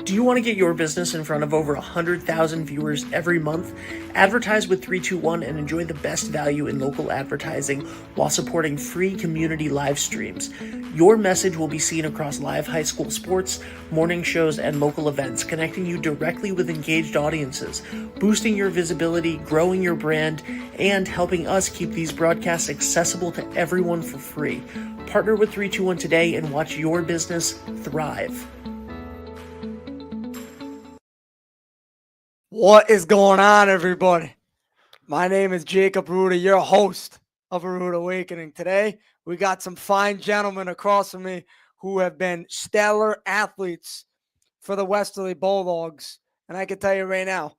Do you want to get your business in front of over 100,000 viewers every month? Advertise with 321 and enjoy the best value in local advertising while supporting free community live streams. Your message will be seen across live high school sports, morning shows, and local events, connecting you directly with engaged audiences, boosting your visibility, growing your brand, and helping us keep these broadcasts accessible to everyone for free. Partner with 321 today and watch your business thrive. What is going on, everybody? My name is Jacob Arruda, your host of Arrudawakening. Today, we got some fine gentlemen across from me who have been stellar athletes for the Westerly Bulldogs. And I can tell you right now,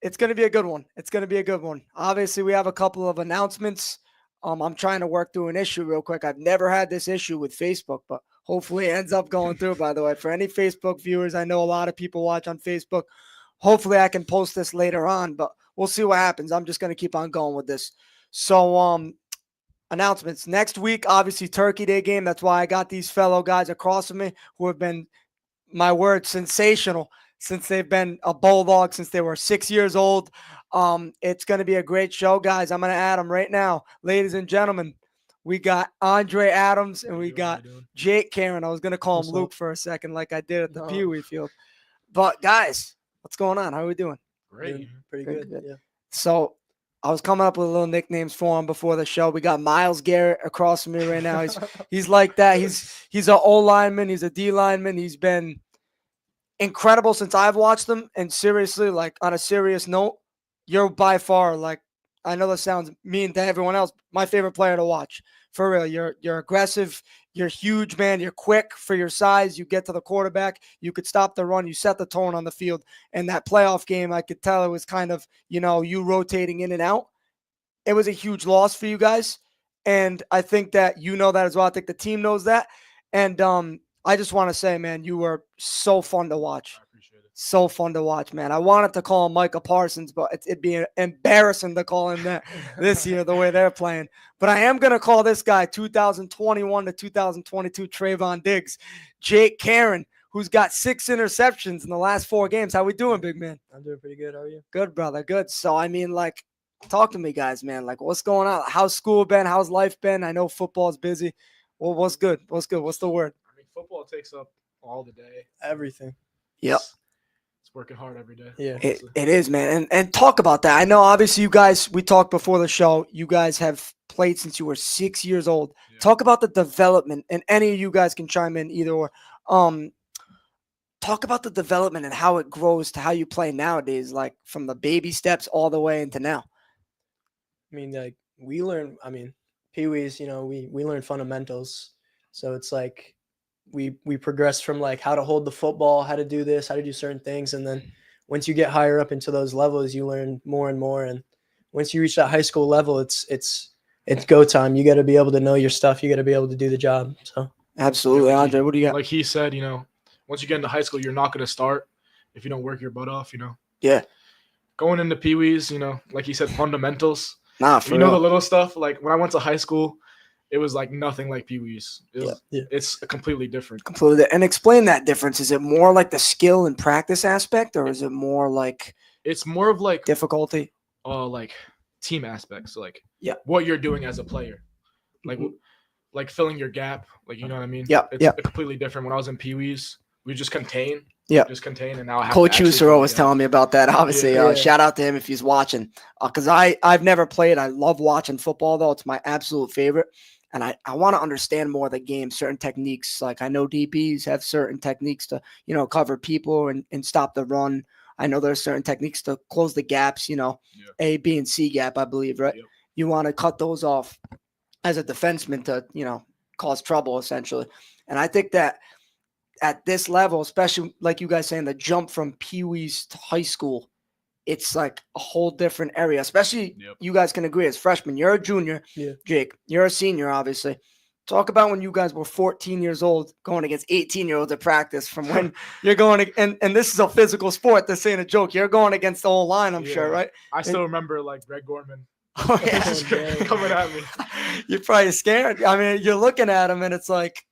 it's going to be a good one. It's going to be a good one. Obviously, we have a couple of announcements. I'm trying to work through an issue real quick. I've never had this issue with Facebook, but hopefully it ends up going through, by the way. For any Facebook viewers, I know a lot of people watch on Facebook. Hopefully I can post this later on, but we'll see what happens. I'm just going to keep on going with this. So, announcements. Next week, obviously, Turkey Day game. That's why I got these fellow guys across from me who have been, my word, sensational since they've been a Bulldog since they were 6 years old. It's going to be a great show, guys. I'm going to add them right now. Ladies and gentlemen, we got Andre Adams and we got Jake Karen. I was going to call him Luke for a second like I did at the Pee Wee field. But, guys, what's going on? How are we doing? Great. Pretty good. Yeah. So I was coming up with little nicknames for him before the show. We got Miles Garrett across from me right now. He's like that. He's an O lineman. He's a D lineman. He's been incredible since I've watched him. And seriously, like on a serious note, you're by far, like, I know this sounds mean to everyone else, my favorite player to watch. For real. You're aggressive. You're huge, man. You're quick for your size. You get to the quarterback. You could stop the run. You set the tone on the field. And that playoff game, I could tell it was kind of, you rotating in and out. It was a huge loss for you guys. And I think that you know that as well. I think the team knows that. And I just want to say, man, you were so fun to watch. I appreciate it. So fun to watch, man. I wanted to call him Micah Parsons, but it'd be embarrassing to call him that this year, the way they're playing. But I am going to call this guy 2021 to 2022 Trayvon Diggs. Jake Karen, who's got 6 interceptions in the last 4 games. How we doing, big man? I'm doing pretty good. How are you? Good, brother. Good. So, I mean, like, talk to me, guys, man. Like, what's going on? How's school been? How's life been? I know football's busy. Well, what's good? What's good? What's the word? I mean, football takes up all the day. Everything. Yep. It's working hard every day. Yeah. It is, man. And talk about that. I know, obviously, you guys, we talked before the show, you guys have played since you were 6 years old. Yeah. Talk about the development, and any of you guys can chime in either or. Talk about the development and how it grows to how you play nowadays, like from the baby steps all the way into now. I mean, like we learn. I mean, Pee Wee's. We learn fundamentals. So it's like we progress from like how to hold the football, how to do this, how to do certain things, and then once you get higher up into those levels, you learn more and more. And once you reach that high school level, it's go time. You got to be able to know your stuff. You got to be able to do the job. So Absolutely, Andre. What do you got? Like he said, once you get into high school, you're not going to start if you don't work your butt off, Yeah. Going into Pee Wee's, like he said, fundamentals. Nah, for You know real. the little stuff. Like when I went to high school, it was like nothing like Pee Wee's. Yeah. It's completely different. Completely. And explain that difference. Is it more like the skill and practice aspect, or is it more like It's more of like difficulty? like team aspects, like Yeah. what you're doing as a player, like filling your gap, like you know what I mean. Yeah, It's yeah. completely different. When I was in Pee Wee's, we just contain. Yeah. And now I have Coach to actually User always fill the telling me about that. Obviously, Yeah. shout out to him if he's watching. Because I've never played. I love watching football, though. It's my absolute favorite. And I want to understand more of the game, certain techniques. Like I know DBs have certain techniques to, cover people and stop the run. I know there's certain techniques to close the gaps, A, B, and C gap, I believe, right? Yep. You want to cut those off as a defenseman to, cause trouble, essentially. And I think that at this level, especially like you guys saying, the jump from Pee Wee's to high school, it's like a whole different area, especially you guys can agree as freshmen. You're a junior, Yeah. Jake. You're a senior, obviously. Talk about when you guys were 14 years old going against 18-year-olds at practice from when you're going to, and this is a physical sport. This ain't a joke. You're going against the whole line, I'm sure, right? I still remember like Greg Gorman Oh, yeah. coming at me. You're probably scared. I mean, you're looking at him and it's like,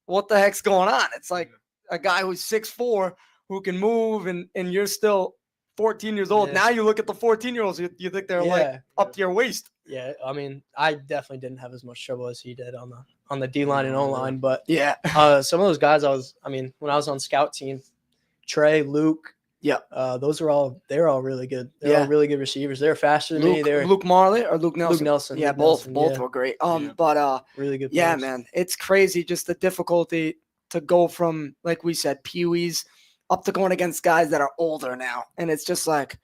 what the heck's going on? It's like a guy who's 6'4", who can move, and you're still 14 years old. Yeah. Now you look at the 14-year-olds, you think they're like Yeah. up to your waist. Yeah, I mean, I definitely didn't have as much trouble as he did on the D line and O line, but Yeah. some of those guys when I was on scout team, Trey, Luke, Yeah. they're all really good. They're Yeah. all really good receivers. They're faster than me. They're Luke Marley or Luke Nelson? Luke Nelson. Yeah, Luke both Nelson, were great. Yeah. But really good. yeah, players. man, it's crazy just the difficulty to go from, like we said, peewees up to going against guys that are older now, and it's just like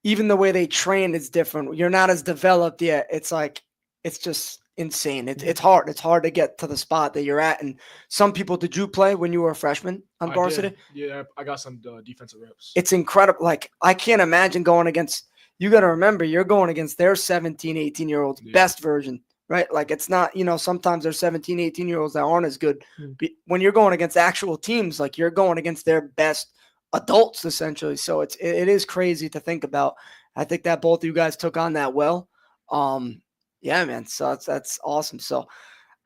even the way they train is different. You're not as developed yet. It's like it's just insane. It's hard. It's hard to get to the spot that you're at. And some people, did you play when you were a freshman on I varsity? did. Yeah, I got some defensive reps. It's incredible. Like, I can't imagine going against, you got to remember, you're going against their 17, 18-year-olds, Yeah. best version, right? Like, it's not, sometimes there's 17, 18-year-olds that aren't as good. Mm. But when you're going against actual teams, like, you're going against their best adults, essentially. So it is crazy to think about. I think that both of you guys took on that well. Yeah, man. So that's awesome. So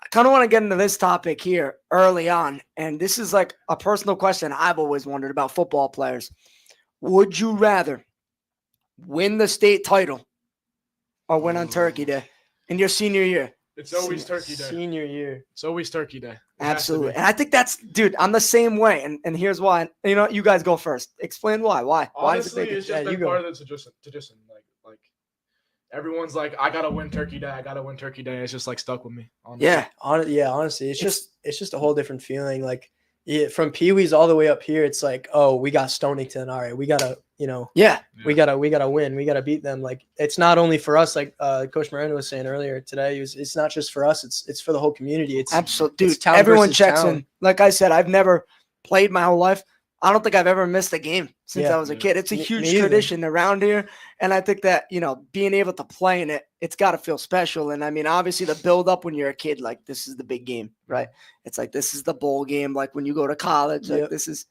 I kind of want to get into this topic here early on. And this is like a personal question I've always wondered about football players. Would you rather win the state title or win on Turkey Day in your senior year? It's always Turkey Day. Senior year. It's always Turkey Day. It has to Absolutely. be. And I think that's, dude, I'm the same way. And here's why. You guys go first. Explain why. Why is it Honestly, big? it's just Yeah, you been go. part of the tradition. Like everyone's like, I gotta win Turkey Day. I gotta win Turkey Day. It's just like stuck with me. Honestly. Yeah. Honestly, it's just a whole different feeling. Like from Pee Wee's all the way up here, it's like, oh, we got Stonington. All right, we gotta, Yeah. we gotta win. We gotta beat them. Like it's not only for us, like Coach Miranda was saying earlier today. It's not just for us. It's for the whole community. It's Absolutely. it's Dude, town everyone versus checks town. in. Like I said, I've never played my whole life. I don't think I've ever missed a game since Yeah. I was a kid. It's a Me huge either. tradition around here. And I think that, being able to play in it, it's got to feel special. And I mean, obviously the build up when you're a kid, like this is the big game, right? It's like, this is the bowl game. Like when you go to college, like Yep. this is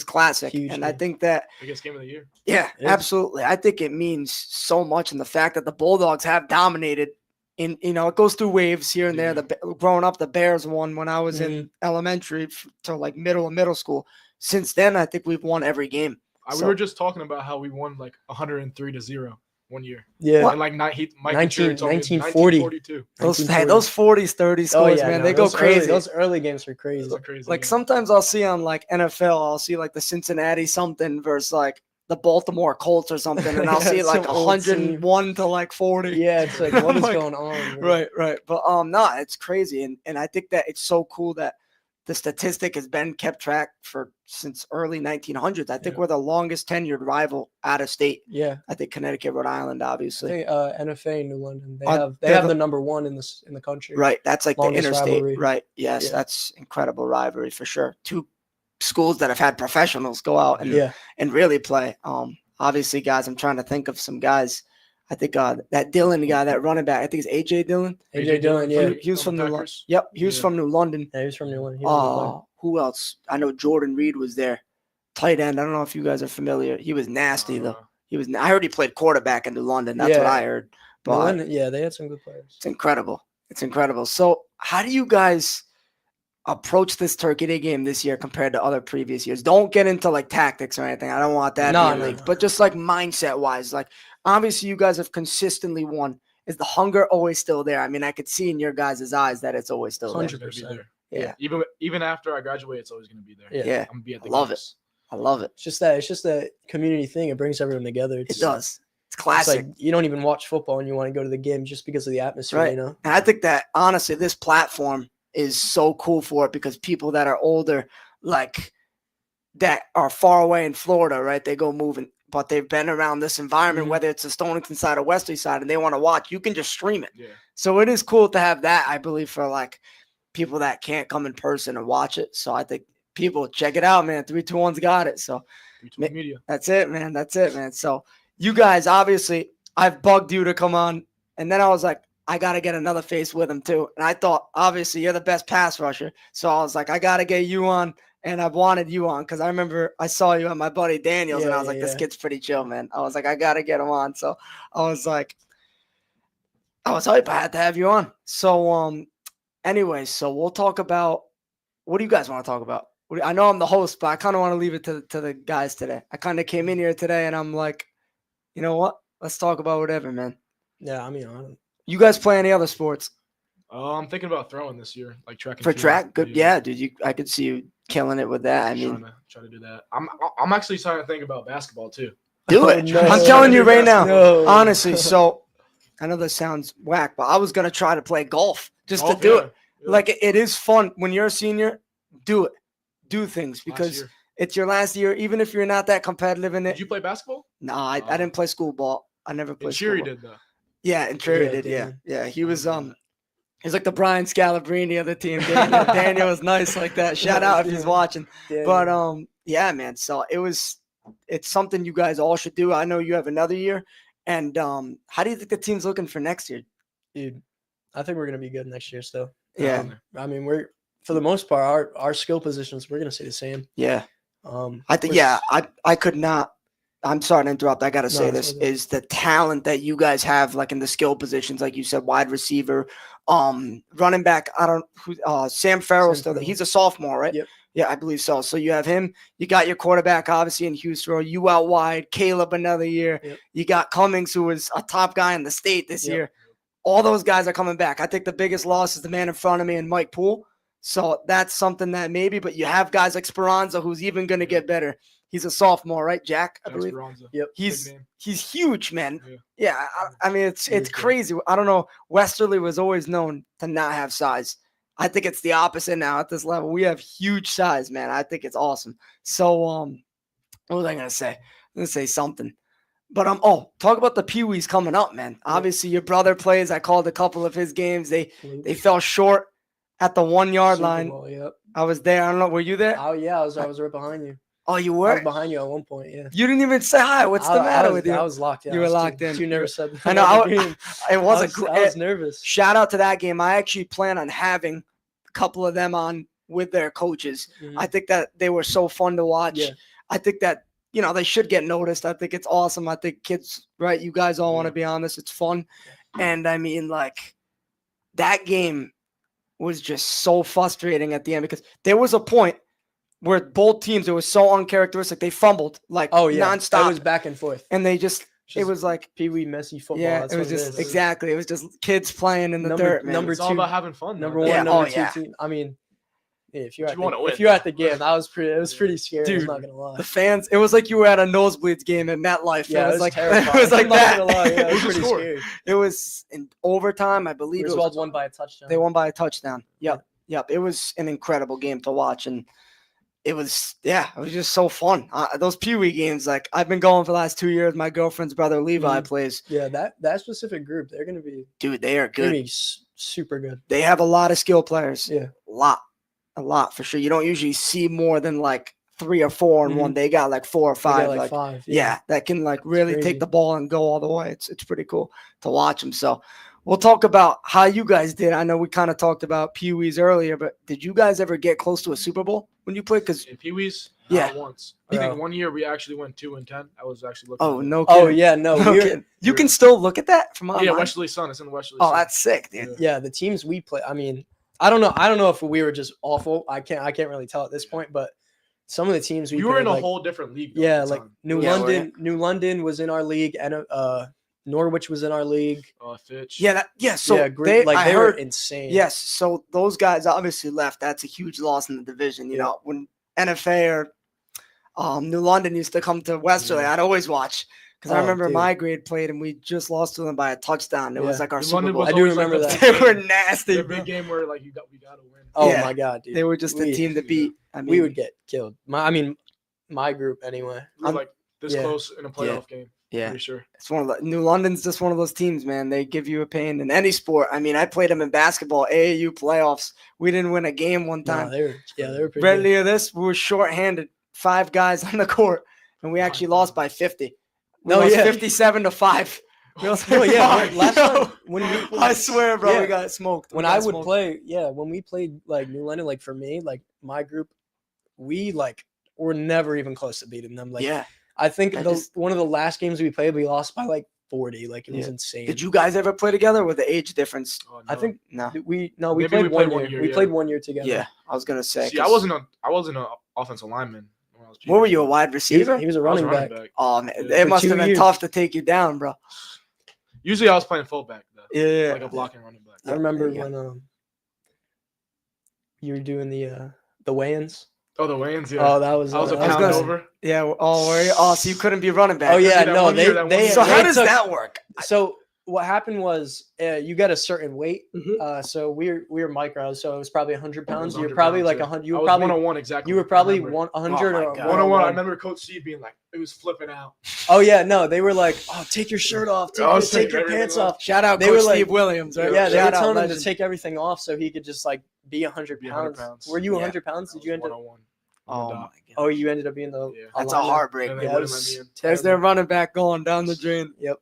classic. Huge and I game. think that, Biggest game of the year. yeah, It is. absolutely. I think it means so much. And the fact that the Bulldogs have dominated it goes through waves here and there. Yeah. Growing up, the Bears won when I was Mm-hmm. in elementary to like middle school. Since then, I think we've won every game. We were just talking about how we won like 103-0 one year. Yeah. And like Mike 1940. 1942. Those 1940. those 40s, 30s scores, man, they go those crazy. those early games were crazy. Those are crazy. Like games. sometimes I'll see on like NFL, I'll see like the Cincinnati something versus like the Baltimore Colts or something, and I'll see It's like some old team. 101 to like 40. Yeah, it's like what is Like, going on? bro? Right. But no, it's crazy, and I think that it's so cool that the statistic has been kept track since early 1900s. I think Yeah. we're the longest tenured rival out of state. Yeah. I think Connecticut, Rhode Island, I obviously. think NFA in New London. They they're have the- the number one in the country. Right. That's like Longest the interstate. rivalry. Right. Yes, Yeah. that's incredible rivalry for sure. Two schools that have had professionals go out Yeah. and really play. Obviously, guys, I'm trying to think of some guys. I think that Dillon guy, that running back, I think it's AJ Dillon. AJ Dillon. Yeah. He was from New London. Packers. Yep, he was Yeah. from New London. Yeah, he was from New London. He was a good player. Who else? I know Jordan Reed was there. Tight end. I don't know if you guys are familiar. He was nasty though. I heard he played quarterback in New London. That's what Yeah. I heard. New But London, yeah, they had some good players. it's incredible. It's incredible. So how do you guys approach this Turkey Day game this year compared to other previous years? Don't get into like tactics or anything. I don't want that No, being no, leaked. no. But just like mindset wise, like obviously you guys have consistently won. Is the hunger always still there? I mean, I could see in your guys' eyes that it's always still there. 100%. Yeah. Even after I graduate, it's always gonna be there. Yeah. Yeah. I'm gonna be at the Love it. games. I love it. It's just that community thing. It brings everyone together. It does. It's It's classic. like you don't even watch football and you want to go to the game just because of the atmosphere, Right. you know? And I think that honestly, this platform is so cool for it because people that are older, like that are far away in Florida, right? They go moving, but they've been around this environment, Mhm. whether it's the Stonington side or Wesley side, and they want to watch. You can just stream it. Yeah. So it is cool to have that, I believe, for like people that can't come in person and watch it. So I think people check it out, man. 321's got it. So Between media. that's it, man. That's it, man. So you guys, obviously, I've bugged you to come on, and then I was like, I got to get another face with him too. And I thought, obviously, you're the best pass rusher. So I was like, I got to get you on, and I've wanted you on because I remember I saw you at my buddy Daniel's, and I was like, this kid's pretty chill, man. I was like, I got to get him on. So I was like, I was hype. I had to have you on. So, anyways, so we'll talk about, what do you guys want to talk about? I know I'm the host, but I kind of want to leave it to the guys today. I kind of came in here today and I'm like, you know what? Let's talk about whatever, man. Yeah, I mean, I don't. You guys play any other sports? I'm thinking about throwing this year, like track and For field. track? Good. Yeah, dude. I could see you killing it with that. I mean, try to do that. I'm actually starting to think about basketball too. do Oh, it. no. I'm telling you right now. No. Honestly, so I know this sounds whack, but I was gonna try to play golf just to Golf, do yeah, it. yeah. Like it is fun when you're a senior. Do it. Do things Last because year. it's your last year. Even if you're not that competitive in Did it. you play basketball? Nah, I didn't play school ball. I never And played. Cheery school ball. did though. Yeah, and Trey Yeah, did. Yeah, Dan. yeah. He was remember he's like the Brian Scalabrine of the team. Daniel was nice like that. Shout out if he's watching. Yeah, But yeah, man. So it's something you guys all should do. I know you have another year. And how do you think the team's looking for next year? dude, I think we're gonna be good next year still. Yeah, I mean, we're for the most part our skill positions we're gonna stay the same. yeah. I think we're yeah. I could not. I'm sorry to interrupt. I gotta say it's this all good. is the talent that you guys have, like in the skill positions, like you said, wide receiver, running back. I don't who Sam Farrell's Sam still there. Farrell. He's a sophomore, right? Yep. Yeah, I believe so. So you have him. You got your quarterback, obviously, in Houston. You out wide. Caleb another year. Yep. You got Cummings, who was a top guy in the state this Yep. year. All those guys are coming back. I think the biggest loss is the man in front of me and Mike Poole. So that's something that maybe, but you have guys like Speranza, who's even going to get better. He's a sophomore, right, Jack? I believe. Esperanza. Yep. Big name. He's huge, man. Yeah. Yeah, I mean it's He is big. crazy. I don't know. Westerly was always known to not have size. I think it's the opposite now at this level. We have huge size, man. I think it's awesome. So what was I gonna say? I'm gonna say something. But talk about the Pee-wees coming up, man. Obviously your brother plays. I called a couple of his games. They fell short at the 1 yard Super line. Bowl, yep. I was there. I don't know. Were you there? Oh yeah, I was right behind you. Oh, you I were? was behind you at one point. Yeah. You didn't even say hi. What's the matter with you? I was locked in. You I were was locked too, in. Too nervous. I know. It wasn't I great. was nervous. Shout out to that game. I actually plan on having a couple of them on with their coaches. Mhm. I think that they were so fun to watch. Yeah. I think that, they should get noticed. I think it's awesome. I think kids, right? You guys all want to be on this. It's fun. And I mean, like, that game was just so frustrating at the end because there was a point where both teams, it was so uncharacteristic. They fumbled like Oh yeah, nonstop. It was back and forth. And they just it was like, Pee-wee messy football. yeah, That's it was what just is. exactly. It was just kids playing in the dirt, man. number It's all two- about having fun. Number though. one, Yeah, number oh, two yeah. team. I mean, yeah, if you're But at you wanna win. if you're at the game, it was pretty scary. Dude, I'm not gonna lie. The fans, it was like you were at a nosebleeds game at MetLife. Yeah, it was like terrifying. it was like I'm not that. gonna lie, yeah, it was Who pretty scored? scary. It was in overtime, I believe. It was, Griswold won by a touchdown. they won by a touchdown. Yep. It was an incredible game to watch, and it was just so fun. Those Pee-wee games, like I've been going for the last 2 years. My girlfriend's brother Levi plays. Yeah, that specific group, they're gonna be Dude, they are gonna good. be super good. They have a lot of skill players. Yeah. A lot for sure. You don't usually see more than like 3 or 4 in one. They got like 4 or They 5. got Like, five. yeah, that can like really crazy. take the ball and go all the way. It's pretty cool to watch them. So we'll talk about how you guys did. I know we kind of talked about Pee-wees earlier, but did you guys ever get close to a Super Bowl when you played? Because In Pee-wees, Yeah. once. I Bro. think 1 year we actually went 2-10. I was actually looking. oh at it. no, kidding. Oh yeah, no, No we were, kidding. You can still look at that from Yeah, online. Westerly Sun. It's in the Westerly Oh, Sun. that's sick, dude. yeah, the teams we play. I mean, I don't know if we were just awful. I can't really tell at this point, but some of the teams we You were in played, a like, whole different league. though yeah, at the like time. New Yeah, London. New London was in our league, and Norwich was in our league. Fitch. So yeah, great. I They were heard. insane. Yes, so those guys obviously left. That's a huge loss in the division. You know, when NFA or New London used to come to Westerly, I'd always watch because I Oh, remember dude. my grade played and we just lost to them by a touchdown. It was Yeah. like our New Super London Bowl. was I do always, like, remember the that. They big were game- nasty. The bro. big game where like we gotta win. Oh Yeah. my god, dude. They were just the We- team to beat. I mean, We would get killed. My group anyway. We were like this yeah. close in a playoff game. yeah. Pretty sure. It's one of the New London's just one of those teams, man. They give you a pain in any sport. I mean, I played them in basketball, AAU playoffs. We didn't win a game one No, time. they were pretty Right good. near this, we were shorthanded, 5 guys on the court, and we actually lost by 50. We No, lost yeah. 57-5. We lost No, yeah, 55. last Yo, time when we I swear, bro, Yeah. we got smoked. when I would play, when we played like New London, like for me, like my group, we like were never even close to beating them. Like yeah, I think I just- one of the last games we played, we lost by like 40. Like it was Yeah. insane. Did you guys ever play together with the age difference? Oh, I no. think No. we Maybe played we one played year. 1 year, We yeah. played 1 year together. Yeah, I was gonna say. See, I 'cause- wasn't an offensive lineman. When I was What were you, a junior. wide He receiver? was a I was running a back. Oh man, Yeah. it For must have 2 been years. tough to take you down, bro. Usually I was playing fullback though. Yeah. Like a blocking running back. I remember yeah. when you were doing the weigh-ins. Oh, the Wayans, yeah. Oh, that was. I was a I was pound gonna say- over. Yeah. Oh, were you? Oh, so you couldn't be running back. Oh yeah, that no, one year, that one year. So how they does took- that work? So what happened was you got a certain weight. Mhm. So we were micros, so it was probably 100 It was pounds. You were 100 probably pounds, like yeah. 100. You I were was probably 101 exactly. you were probably I remember. 100 Oh my or God. 101. I remember Coach C being like, it was flipping out. Oh yeah, no, they were like, oh, take your shirt off, take, Oh, your, take take your everything pants off. off. Shout out They Coach were like- Steve Williams, right? Yeah, they were Shout out telling him to legend. take everything off so he could just like be 100 Be 100 pounds. pounds. Were you Yeah. 100 pounds? Did you end up? 101. Oh my God. Oh, you ended up being the. Yeah. That's a lineman? heartbreak. And man. they Yeah, wouldn't let was me in. There's their terrible. running back going down the drain. Yep.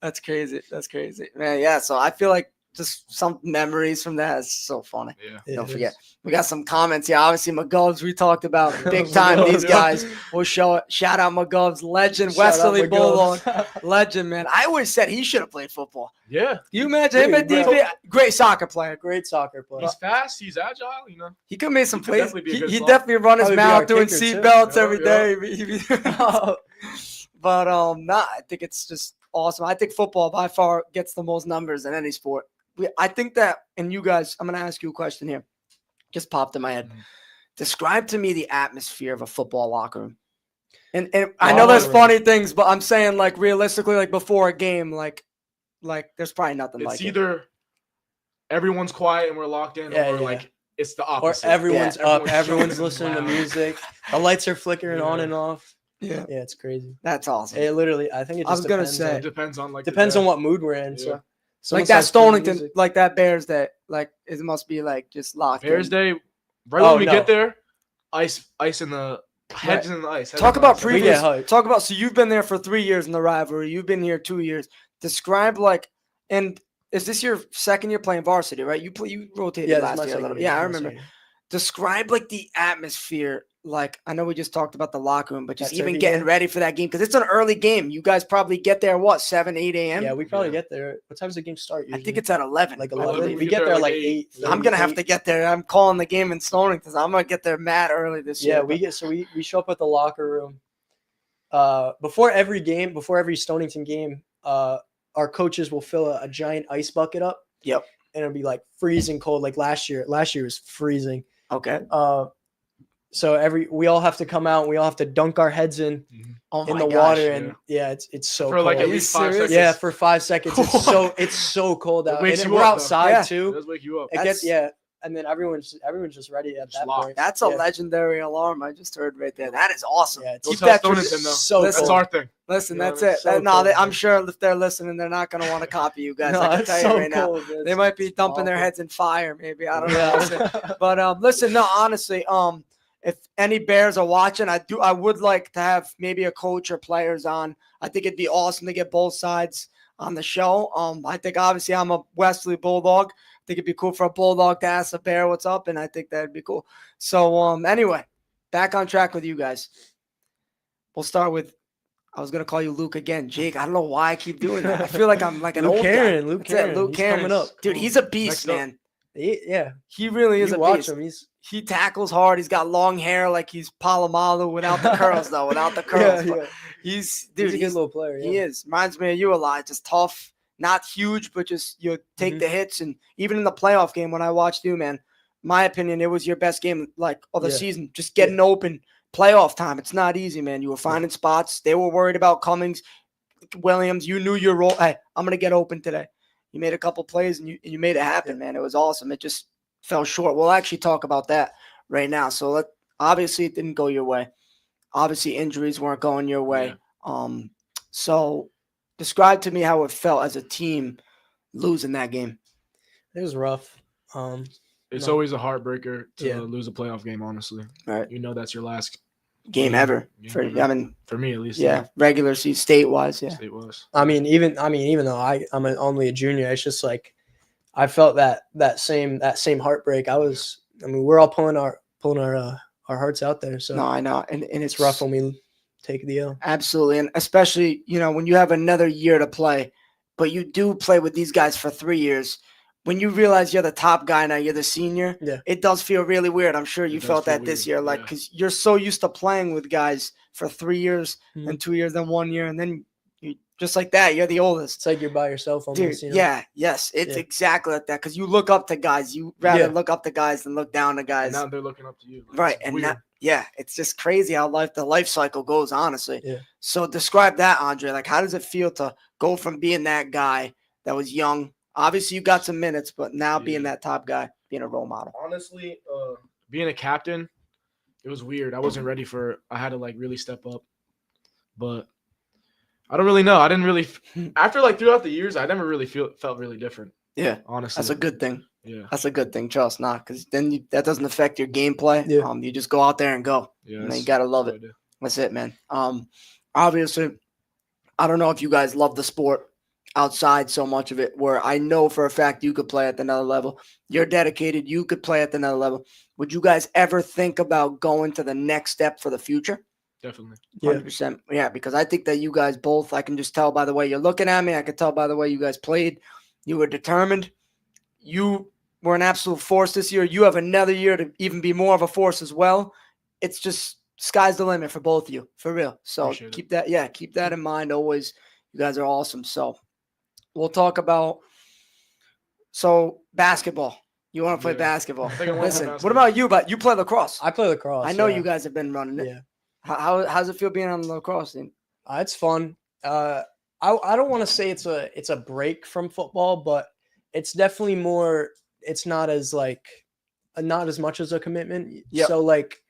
That's crazy. That's crazy, man. Yeah. So I feel like just some memories from that is so funny. Yeah. Don't It forget. is. We got some comments here. Obviously, McGovs we talked about big time. These Yeah. guys. We'll show it. Shout out McGovs, legend, Shout out Westerly my Bulldog, girls. legend, man. I always said he should have played football. Yeah. Can you imagine him at Dude, DP? Great soccer player. Great soccer player. He's fast. He's agile. You know. He could make some He could plays. definitely be a He good he slot. definitely run his Probably be our mouth doing kicker, too. seatbelts Yeah, every yeah. day. But nah, I think it's just awesome. I think football by far gets the most numbers in any sport. I think that, and you guys, I'm gonna ask you a question here. Just popped in my head. Mhm. Describe to me the atmosphere of a football locker room. And I know there's Locker funny things, but I'm saying like realistically, like before a game, like there's probably nothing It's like it. either everyone's quiet and we're locked in, Yeah, or yeah. like it's the Or opposite. everyone's Yeah, up, everyone's everyone's jumping listening to loud. music. The lights are flickering on Yeah. and off. Yeah, Yeah, it's crazy. that's awesome. It literally, I think it just I was gonna depends say, on- It depends on like depends the on day. what mood we're in. Yeah. So like sometimes that the Stonington, music- like that Bears Day, like it must be like just locked. Bears in. Day, right Oh, when we no. get there, ice in the heads in the ice. heads Talk in the about ice. We previous. get hyped. Talk about. So you've been there for 3 years in the rivalry. You've been here 2 years. Describe like, and is this your second year playing varsity? Right? You rotated Yeah, this is last my year a second little. year, Yeah, I my remember. second year. Describe like the atmosphere. Like I know we just talked about the locker room, but just That even turkey getting game? ready for that game because it's an early game. You guys probably get there what 7, 8 a.m. Yeah, we probably Yeah. get there. What time does the game start? I Usually? think it's at 11. like I 11. believe. We get there like 8. I'm gonna have to get there. I'm calling the game in Stonington. I'm gonna get there mad early this year. Yeah, we show up at the locker room. Before every game, before every Stonington game, our coaches will fill a giant ice bucket up. Yep. And it'll be like freezing cold. Like last year. Last year was freezing. Okay. So we all have to come out. We all have to dunk our heads in Oh in my the gosh. water, yeah. and yeah, it's so For cold. like Are at you least 5 serious? seconds. Yeah, for 5 seconds. It's so cold out. wakes And you we're up, though. outside Yeah. It too. does wake you up. It gets That's- and then everyone's just ready at Just that locked. point. That's a Yeah. legendary alarm I just heard right there. That is awesome. Yeah, it's Go Keep tell that Stonington, though. so Listen, That's cold. our thing. Listen, You know that's what I mean? it. So No, cold, I'm man. sure if they're listening, they're not going to want to copy you guys. No, I can it's tell you so right now. cold. They might be dumping their awful. heads in fire, maybe. I don't know. Yeah. But listen, no, honestly, if any Bears are watching, I would like to have maybe a coach or players on. I think it'd be awesome to get both sides on the show. I think obviously I'm a Westerly Bulldog. I think it'd be cool for a Bulldog to ask a Bear what's up, and I think that'd be cool. So anyway, back on track with you guys. We'll start with. I was gonna call you Luke again, Jake. I don't know why I keep doing that. I feel like I'm like an Luke old Karen, guy. Luke That's it, Karen. Luke He's Karen. coming up. Dude. He's a beast, Next up. man. Yeah, He really is you a watch beast. him. He's He tackles hard. He's got long hair, like he's Palomalu without the curls, though. Without the curls, yeah, but yeah. he's Dude, dude. he's a good little player. Yeah. He is. Reminds me of you a lot. Just tough, not huge, but just you take Mhm. the hits. And even in the playoff game, when I watched you, man, my opinion, it was your best game like of the Yeah. season. Just getting open playoff time. It's not easy, man. You were finding spots. They were worried about Cummings, Williams. You knew your role. Hey, I'm gonna get open today. You made a couple plays and you made it happen, man. It was awesome. It just fell short. We'll actually talk about that right now. So obviously it didn't go your way. Obviously injuries weren't going your way. So describe to me how it felt as a team losing that game. It was rough. It's No. always a heartbreaker to Yeah. lose a playoff game. Honestly, Right. you know that's your last Game ever. Game For ever. I mean, for me at least. yeah, regular season state wise, yeah. It was. I mean, even though I'm only a junior, it's just like I felt that same heartbreak. I mean, we're all pulling our hearts out there. So No, I know. And it's rough when we take the L. Absolutely. And especially, when you have another year to play, but you do play with these guys for 3 years, when you realize you're the top guy now, you're the senior, Yeah. it does feel really weird. I'm sure you does felt feel that this weird, year, yeah. because you're so used to playing with guys for 3 years Mhm. and 2 years and 1 year. And then you, just like that, you're the oldest. It's like you're by yourself Dude, almost. yes, it's Yeah. exactly like that because you look up to guys. You rather Yeah. look up to guys than look down to And guys. now they're looking up to you. Like, Right, it's and weird. it's just crazy how the life cycle goes, honestly. Yeah. So describe that, Andre. Like, how does it feel to go from being that guy that was young? Obviously, you got some minutes, but now being Yeah. that top guy, being a role model. Honestly, being a captain, it was weird. I wasn't ready for. I had to like really step up, but I don't really know. I didn't really after like throughout the years, I never really felt really different. Yeah, Honestly, that's a good thing. yeah. That's a good thing. Trust not, because then that doesn't affect your gameplay. Yeah. You just go out there and go. Yeah, And then you gotta love it. what I do. That's it, man. Obviously, I don't know if you guys love the sport outside so much of it, where I know for a fact you could play at another level. You're dedicated. You could play at another level. Would you guys ever think about going to the next step for the future? Definitely. Yeah. 100%. Yeah, because I think that you guys both, I can just tell by the way you're looking at me. I can tell by the way you guys played. You were determined. You were an absolute force this year. You have another year to even be more of a force as well. It's just sky's the limit for both of you, for real. So Appreciate it. keep that in mind always. You guys are awesome. So we'll talk about basketball. You want to play Yeah. basketball? I think I wanna play Listen, what basketball. about you? But you play lacrosse. I play lacrosse. I know yeah. you guys have been running it. Yeah. How's it feel being on the lacrosse team? It's fun. I don't want to say it's a break from football, but it's definitely more. It's not as not as much as a commitment. Yep. So like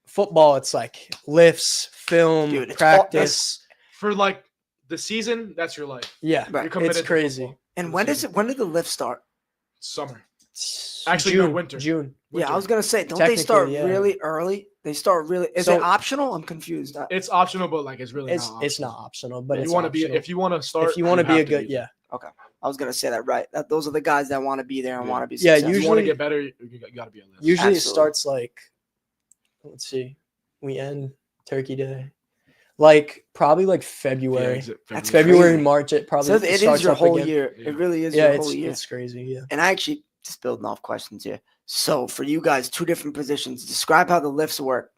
football, it's like lifts, film, Dude, it's practice. For like the season, that's your life. Yeah, Right. You're committed it's to crazy. football And for when the does season. it? When did the lift start? Summer. It's Actually, no, June, winter. June. Yeah, I Winter. was gonna say, don't they start Technically, yeah. really early? They start really. Is So- it optional? I'm confused. It's optional, but like it's really It's not. it's not optional, but If it's you want to be, optional. if you want to start, if you want to be a have good, be there. I was gonna say that right. Those are the guys that want to be there and Yeah. want to be. Yeah, If you want to usually- get better, you got to be a list. Usually Absolutely. it starts like, let's see, we end Turkey Day, like probably like February. That's February, crazy. March. It probably So it starts is your up whole again. year. Yeah. It really is Yeah, your whole year. it's crazy. Yeah. And I actually just building off questions here. So for you guys, 2 different positions. Describe how the lifts work.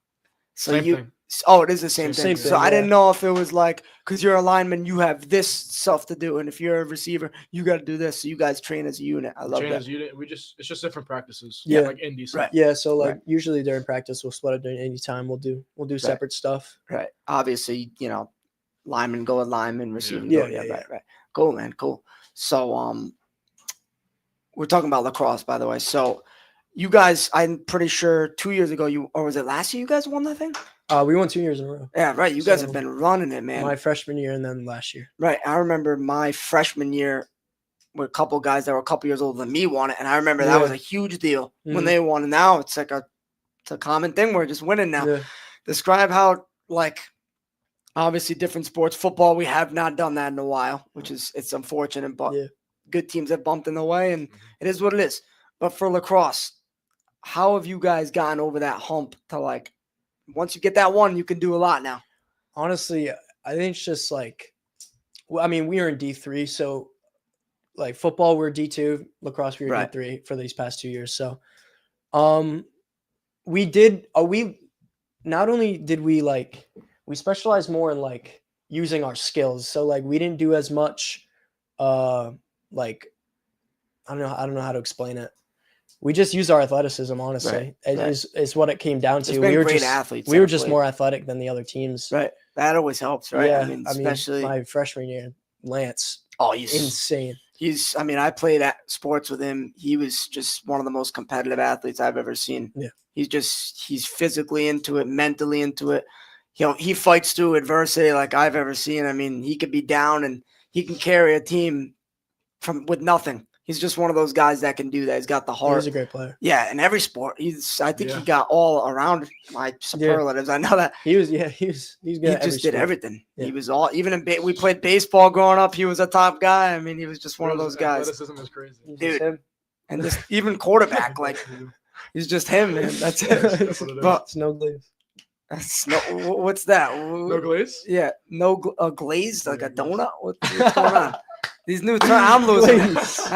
So Same you. thing. Oh, it is the same Same thing. thing, So I didn't yeah. know if it was like because you're a lineman, you have this stuff to do, and if you're a receiver, you got to do this. So you guys train as a unit. I love that. Trainers, it's just different practices. Yeah. like indies. Right. Yeah. So like Right. usually during practice we'll split it during any time. We'll do separate stuff. Right. Obviously, linemen go with linemen, receiving. Yeah. go, Yeah, yeah. Right. Cool, man. Cool. So we're talking about lacrosse, by the way. So you guys, I'm pretty sure 2 years ago, or was it last year? You guys won that thing? We won 2 years in a row. Yeah, right. You guys So, have been running it, man. My freshman year and then last year. Right. I remember my freshman year with a couple guys that were a couple years older than me won it, and I remember that was a Yeah. huge deal when Mhm. they won. And now it's like it's a common thing. We're just winning now. Yeah. Describe how obviously different sports. Football, we have not done that in a while, which is it's unfortunate, but Yeah. good teams have bumped in the way, and Mhm. it is what it is. But for lacrosse, how have you guys gotten over that hump to once you get that one, you can do a lot now? Honestly, I think it's just I mean, we are in D3, so like football, we're D2, lacrosse, we're Right. D3 for these past 2 years. So, we not only did we specialized more in using our skills. So we didn't do as much, I don't know how to explain it. We just used our athleticism, honestly. Right, It's what it came down to. There's been We were great just athletes. we that were have just played. more athletic than the other teams. Right. That always helps, right? Yeah, I mean, especially my freshman year, Lance, he's insane. I played at sports with him. He was just one of the most competitive athletes I've ever seen. Yeah. He's physically into it, mentally into it. He fights through adversity like I've ever seen. I mean, he could be down and he can carry a team with nothing. He's just one of those guys that can do that. He's got the He heart. was a great player. Yeah, in every sport. I think Yeah. he got all around my superlatives. I know that. He was good. He at every just did sport. everything. Yeah. He was all even we played baseball growing up. He was a top guy. I mean, he was just one of those guys. Athleticism is crazy. It was Dude. just him. And just even quarterback, he's just him, man. That's it. That's what it is. But It's no glue. What's that? No glaze? Yeah, no glazed like a donut. What's going on? These new terms, I'm losing it. Glaze.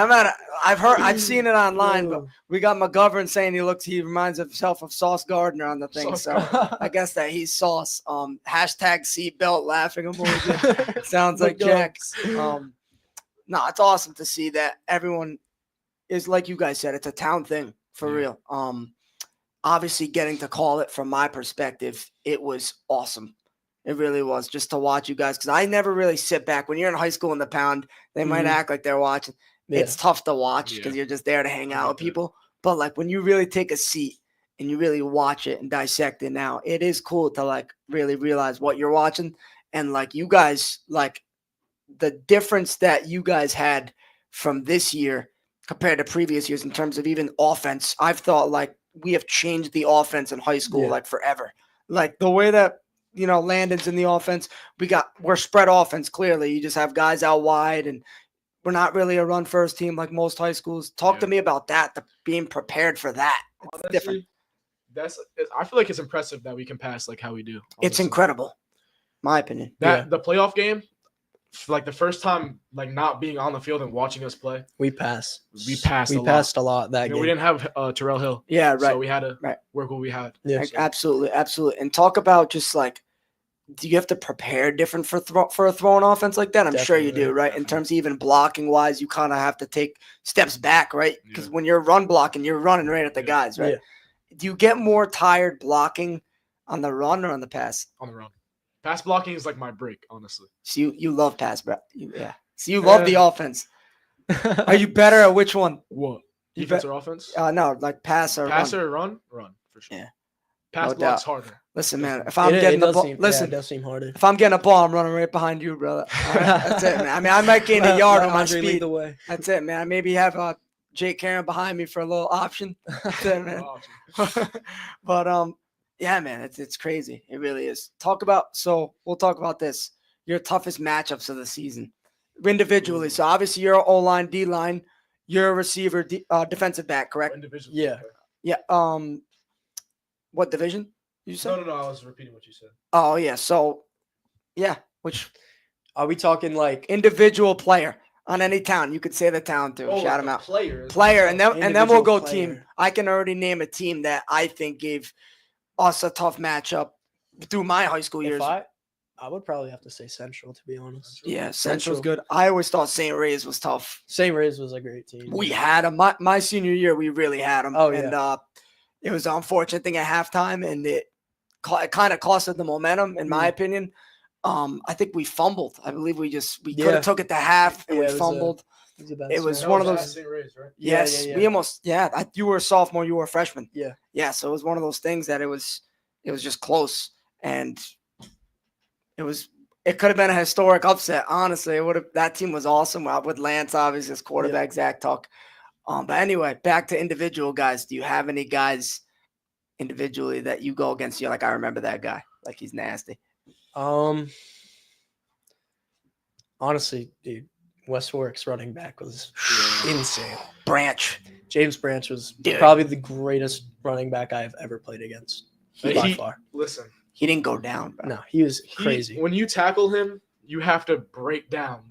I've seen it online, but we got McGovern saying he reminds himself of Sauce Gardner on the thing. Sauce So I guess that he's Sauce. Hashtag seatbelt laughing emoji. Sounds like Jack. No, it's awesome to see that everyone is like you guys said. It's a town thing for real. Obviously getting to call it from my perspective, it was awesome. It really was, just to watch you guys, because I never really sit back. When you're in high school in the pound, they might act like they're watching. Yeah. It's tough to watch because you're just there to hang out with people. But like when you really take a seat and you really watch it and dissect it now, it is cool to like really realize what you're watching. And like you guys, like the difference that you guys had from this year compared to previous years in terms of even offense, I've thought like we have changed the offense in high school like forever. Like the way that Landon's in the offense. We're spread offense, clearly. You just have guys out wide, and we're not really a run first team like most high schools. Talk to me about that, being prepared for that. It's honestly, different. I feel like it's impressive that we can pass like how we do. Honestly. It's incredible, my opinion. The playoff game, like the first time, like not being on the field and watching us play, we passed. We passed a lot that game. We didn't have Terrell Hill. Yeah, right. So we had to work what we had. Yeah, absolutely. And talk about just like, do you have to prepare different for a throwing offense like that? I'm sure you do, right? In terms of even blocking wise, you kind of have to take steps back, right? Because when you're run blocking, you're running right at the guys, right? Yeah. Do you get more tired blocking on the run or on the pass? On the run. Pass blocking is like my break, honestly. So you love pass, bro. So you love the offense. Are you better at which one? What? Defense or offense? No, like pass or run for sure. Yeah. Pass blocks harder. Listen, man. If I'm getting the ball, it does seem harder. If I'm getting a ball, I'm running right behind you, brother. Right, that's it, man. I mean, I might gain a yard on my speed. That's it, man. I maybe have Jake Karen behind me for a little option. That's it, man. But yeah, man, it's crazy. It really is. We'll talk about this. Your toughest matchups of the season, individually. So obviously you're O-line, D-line. You're a receiver, defensive back, correct? Individually. Yeah. Yeah. What division you said? No. I was repeating what you said. Oh yeah. So, yeah. Which are we talking like individual player on any town? You could say the town too. Shout them out. Player, and then we'll go team. I can already name a team that I think gave us a tough matchup through my high school years. I would probably have to say Central, to be honest. Yeah, Central's good. I always thought St. Ray's was tough. St. Ray's was a great team. We had them. My senior year, we really had them. Oh, yeah. And it was an unfortunate thing at halftime, and it kind of costed the momentum, in my opinion. I think we fumbled. I believe we could have took it to half, and we fumbled. It was one of those. St. Ray's, right? Yes, we almost. Yeah, you were a sophomore, you were a freshman. Yeah. So it was one of those things that it was just close, and it could have been a historic upset. Honestly, that team was awesome with Lance, obviously, as quarterback, Zach Tuck. But anyway, back to individual guys. Do you have any guys individually that you go against? You're like, I remember that guy. Like, he's nasty. Honestly, dude, West Warwick's running back was insane. James Branch was probably the greatest running back I've ever played against. By far. Listen. He didn't go down, bro. No, he was crazy. When you tackle him, you have to break down.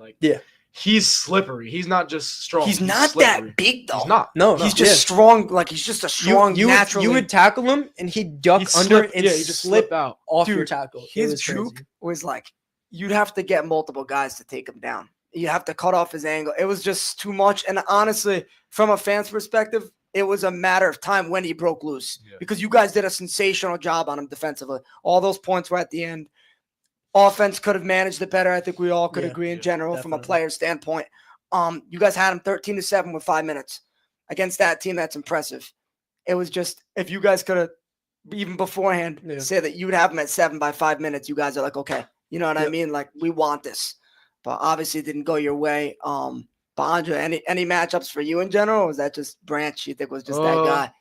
He's slippery. He's not just strong. He's not that big, though. He's not. No, he's just strong. Like, he's just a strong, natural. You would tackle him, and he'd duck under and he just slip out off your tackle. His juke was like, you'd have to get multiple guys to take him down. You have to cut off his angle. It was just too much. And honestly, from a fan's perspective, it was a matter of time when he broke loose because you guys did a sensational job on him defensively. All those points were at the end. Offense could have managed it better. I think we all could agree in general from a player standpoint. You guys had him 13-7 with 5 minutes against that team. That's impressive. It was just, if you guys could have even beforehand say that you would have him at 7 by 5 minutes, you guys are like, okay, you know what I mean? Like, we want this, but obviously it didn't go your way. But Andre, any matchups for you in general, or was that just Branch you think was just that guy?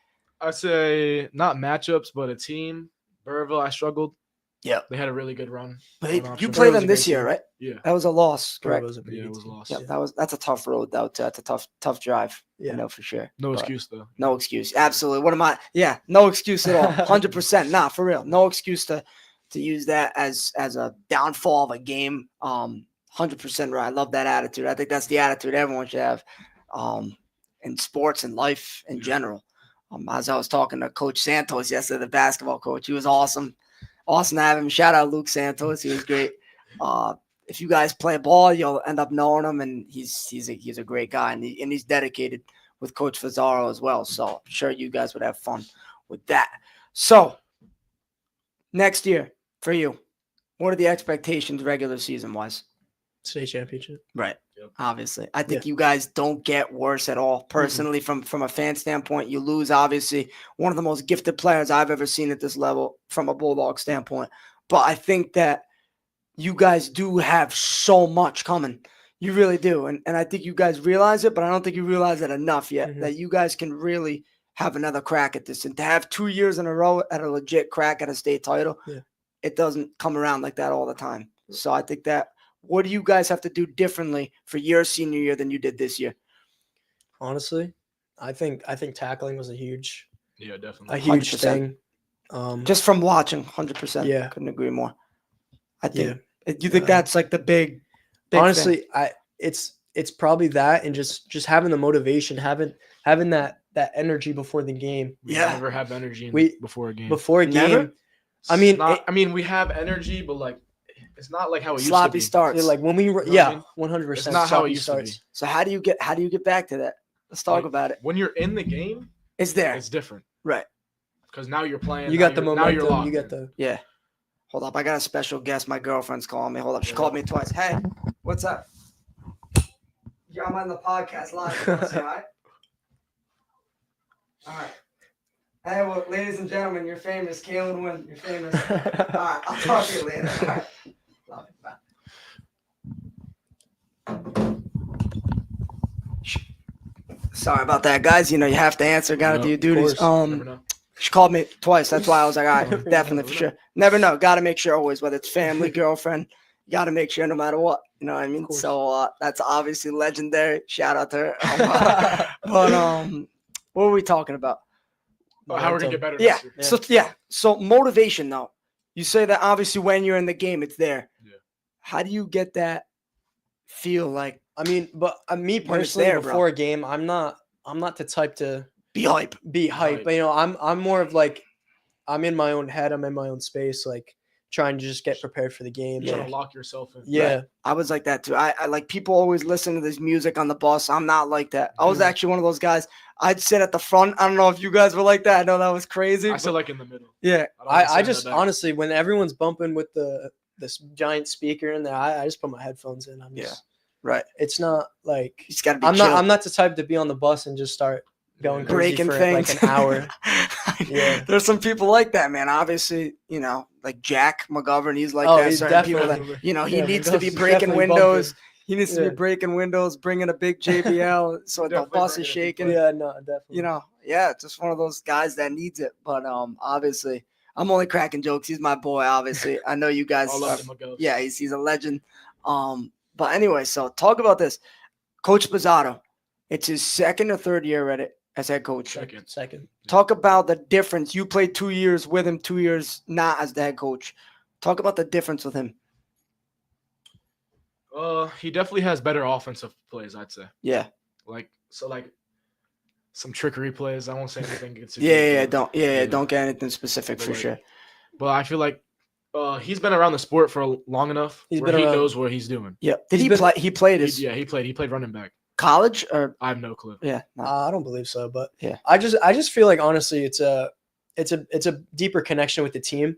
I'd say not matchups, but a team. Burrville, I struggled. Yeah. They had a really good run. But going you option. play It was them a this great year, team. right? Yeah. That was a loss, Correct. correct? Was a pretty Yeah, it good was team. lost. Yeah, that's a tough road though. That's a tough drive. Yeah. I know for sure. No But excuse though. no excuse. Absolutely. What am I? Yeah, no excuse at all. 100%. Nah, for real. No excuse to use that as a downfall of a game. 100% right. I love that attitude. I think that's the attitude everyone should have, in sports and life in general. As I was talking to Coach Santos yesterday, the basketball coach, he was awesome. Awesome to have him. Shout out Luke Santos. He was great. If you guys play ball, you'll end up knowing him, and he's a great guy, and he's dedicated with Coach Fazzaro as well. So I'm sure you guys would have fun with that. So next year for you, what are the expectations regular season wise? State championship. Right. Yep. Obviously. I think you guys don't get worse at all. Personally, from a fan standpoint, you lose obviously one of the most gifted players I've ever seen at this level from a Bulldog standpoint. But I think that you guys do have so much coming. You really do. And I think you guys realize it, but I don't think you realize it enough yet that you guys can really have another crack at this. And to have 2 years in a row at a legit crack at a state title, it doesn't come around like that all the time. So I think that what do you guys have to do differently for your senior year than you did this year? Honestly, I think tackling was a huge definitely. 100%. thing. Just from watching, 100%. Yeah. Couldn't agree more. I think. You think that's like the big honestly thing? It's probably that, and just having the motivation, having that energy before the game. We never have energy before a game. Before a game, Never? I mean, we have energy, but like it's not like how it used sloppy to be. starts. like when we You know what I mean? 100%. It's not how it used to be. So how do you get back to that? Let's talk about it. When you're in the game, It's there. it's different. Right. Because now you're playing. You now got the you're- momentum. Now you're locked You got in. the Yeah. Hold up. I got a special guest. My girlfriend's calling me. Hold up. She called me twice. Hey, what's up? Yeah, I'm on the podcast live. You wanna say hi? All right. Hey, well, ladies and gentlemen, you're famous. Kaylin Wynn, you're famous. All right. I'll talk to you later. All right. Love it. Bye. Sorry about that, guys. You know, you have to answer. Got to do your duties. Never know. She called me twice. That's why I was like, all right, definitely for sure. Never know. Got to make sure always, whether it's family, girlfriend, you got to make sure no matter what. You know what I mean? So that's obviously legendary. Shout out to her. But what were we talking about? How we're gonna get better? Yeah. Next year. So motivation though. You say that obviously when you're in the game, it's there. Yeah. How do you get that feel like? I mean, but me When it's personally, there, bro. before a game, I'm not the type to Be hype. be hype. But, you know, I'm more of like, I'm in my own head. I'm in my own space, like trying to just get prepared for the game. You're trying Like, to lock yourself in. yeah. Right. I was like that too. I like people always listen to this music on the bus. I'm not like that. I was actually one of those guys. I'd sit at the front. I don't know if you guys were like that. I know that was crazy. I sit like in the middle. Yeah. don't like I sitting in just the back. honestly, when everyone's bumping with this giant speaker in there, I just put my headphones in. I'm just Right. It's not like You just gotta be I'm chill. not the type to be on the bus and just start going Yeah. crazy breaking for things like an hour. Yeah. There's some people like that, man. Obviously, you know, like Jack McGovern, he's like Oh, that. he's Certain people that, definitely- you know, he yeah, needs to be McGovern's breaking definitely windows. bumping. He needs to Yeah. be breaking windows, bringing a big JBL so the Definitely bus is bringing a big shaking. plate. Yeah, no, definitely. You know, yeah, just one of those guys that needs it. But obviously, I'm only cracking jokes. He's my boy, obviously. I know you guys. All love to McGovern. Yeah, he's a legend. But anyway, so talk about this. Coach Pizzato, it's his second or third year at it as head coach. Second. Talk about the difference. You played 2 years with him, 2 years not as the head coach. Talk about the difference with him. He definitely has better offensive plays, I'd say. Yeah. Like some trickery plays. I won't say anything. Don't get anything specific But for like, sure. But I feel like he's been around the sport for long enough He's where been he around- knows what he's doing. Yeah. Did he's he been- play? He played his He played running back. college or I have no clue. yeah. No. I don't believe so, but Yeah. I just feel like honestly, it's a deeper connection with the team.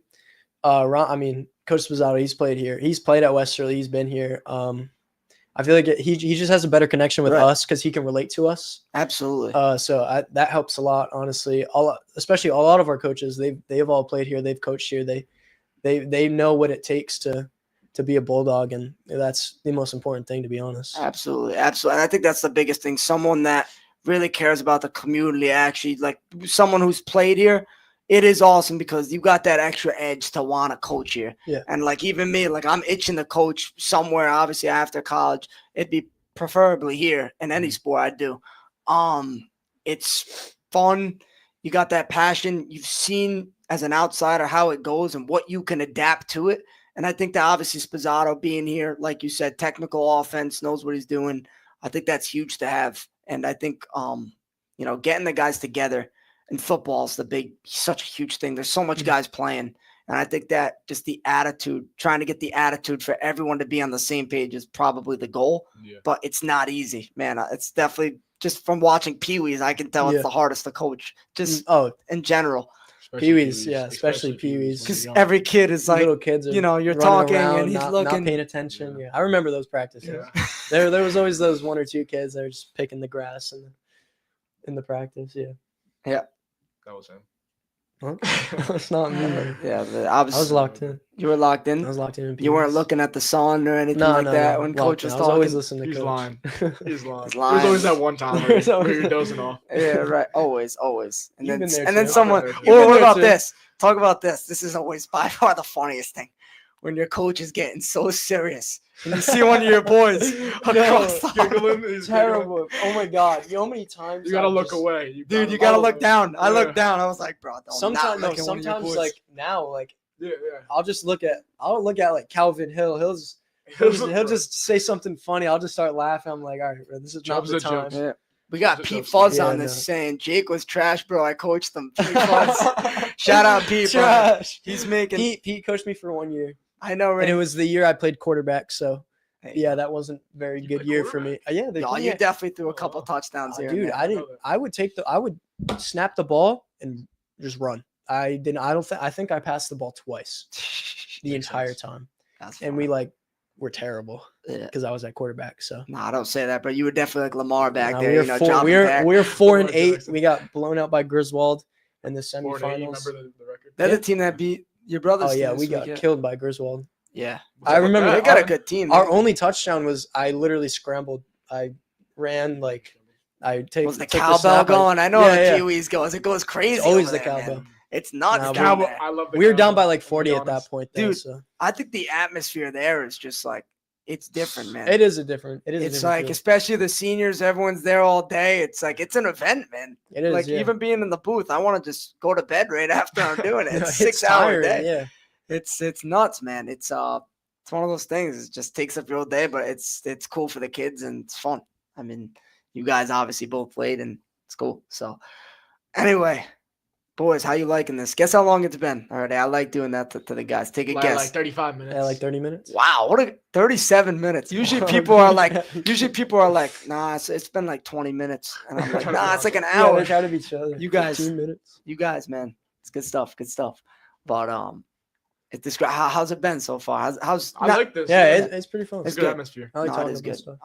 I mean, Coach Spizzato, he's played here. He's played at Westerly. He's been here. I feel like he just has a better connection with Right. us because he can relate to us. Absolutely. So that helps a lot, honestly. Especially a lot of our coaches, they've all played here. They've coached here. They know what it takes to be a Bulldog, and that's the most important thing, to be honest. Absolutely. And I think that's the biggest thing. Someone that really cares about the community, actually, like someone who's played here, it is awesome because you got that extra edge to want to coach here. Yeah. And like even me, like I'm itching to coach somewhere. Obviously after college, it'd be preferably here in any sport I do. It's fun. You got that passion. You've seen as an outsider how it goes and what you can adapt to it. And I think that obviously Spazzato being here, like you said, technical offense, knows what he's doing. I think that's huge to have. And I think, getting the guys together in football is such a huge thing. There's so much guys playing. And I think that just the attitude, trying to get the attitude for everyone to be on the same page is probably the goal. Yeah. But it's not easy, man. It's definitely just from watching Pee-wees, I can tell it's the hardest to coach, just in general. Pee-wees, especially Pee-wees. Because every kid is like, little kids are you're running talking around, and he's not looking. paying attention. Yeah, I remember those practices. There was always those one or two kids that were just picking the grass in the practice. Yeah. That was him. It's not me. Yeah, I was locked in. You were locked in? I was locked in. You weren't looking at the sun or anything that when coach was I was talking? always listening to He's coach. lying. He's lying. He's There's lying. always that one time where you're dozing off. Yeah, right. Always. And You've then been there and then too. someone. I've been there Oh, too. what You've been about there too. this? Talk about this. This is always by far the funniest thing. When your coach is getting so serious and you see one of your boys across the Giggling, he's Terrible. Oh my God. You know how many times You gotta I've look just- away. Dude, you gotta look down. I Yeah. looked down. I was like, bro, don't Sometimes, not look at one of your sometimes boys. like now, like Yeah. I'll look at like Calvin Hill. He'll just say something funny. I'll just start laughing. I'm like, all right, bro, this is not Jobs the are time. jokes. Yeah. We got Those are Pete jokes. Fuzz Yeah, on this no. saying Jake was trash, bro. I coached him. Pete Fuzz. Shout out Pete, bro. Trash. He's making. Pete coached me for 1 year, I know, right? and it was the year I played quarterback. So Hey, yeah, that wasn't a very You good played year for me. Yeah, they y'all, put me you at- definitely threw a couple touchdowns here, dude. and there. I didn't. know that. I would snap the ball and just run. I didn't. I think I passed the ball twice the Makes entire sense. time, That's and funny. we were terrible Yeah. because I was at quarterback. So Nah, don't say that. But you were definitely like Lamar back no, there. we were You know, four. dropping back. We were 4-8. Jackson. We got blown out by Griswold in the 4-8, you semifinals. remember the record? They're Yeah. the team that beat your brothers. Oh yeah, team we this got week, killed by Griswold. Yeah, What's I up with remember they that? got a our- good team. Our man. only touchdown was I literally scrambled. I ran like I take was the took cowbell snap, going? I know Yeah, how the yeah. Kiwis goes. It goes crazy. It's always over the there, man. cowbell. It's nuts. Nah, down Cowboy, there. I love the We were down cowboy, by like I'll be 40 at that honest. point, though. Dude, So I think the atmosphere there is just like it's different, man. it is a different. It is. It's a different like, feel. especially the seniors, everyone's there all day. It's like it's an event, man. It is. Like yeah. even being in the booth, I want to just go to bed right after I'm doing it. No, It's 6 hour tiring, day. Yeah. It's nuts, man. It's one of those things. It just takes up your whole day, but it's cool for the kids and it's fun. I mean, you guys obviously both played and it's cool. So anyway, boys, how you liking this? Guess how long it's been already. I like doing that to the guys. Take a Like, guess. like 35 minutes. Yeah, like 30 minutes. Wow, what a 37 minutes. Usually people are like, nah, it's been like 20 minutes. And I'm like, Trying to nah, be it's like an Yeah, hour. they try to beat each other. You guys- 15 minutes. You guys, man, it's good stuff. But it's this. How's it been so far? How's I not- like this. Yeah, it's pretty fun. It's it's good good. atmosphere. I like no, it talking is about good. stuff.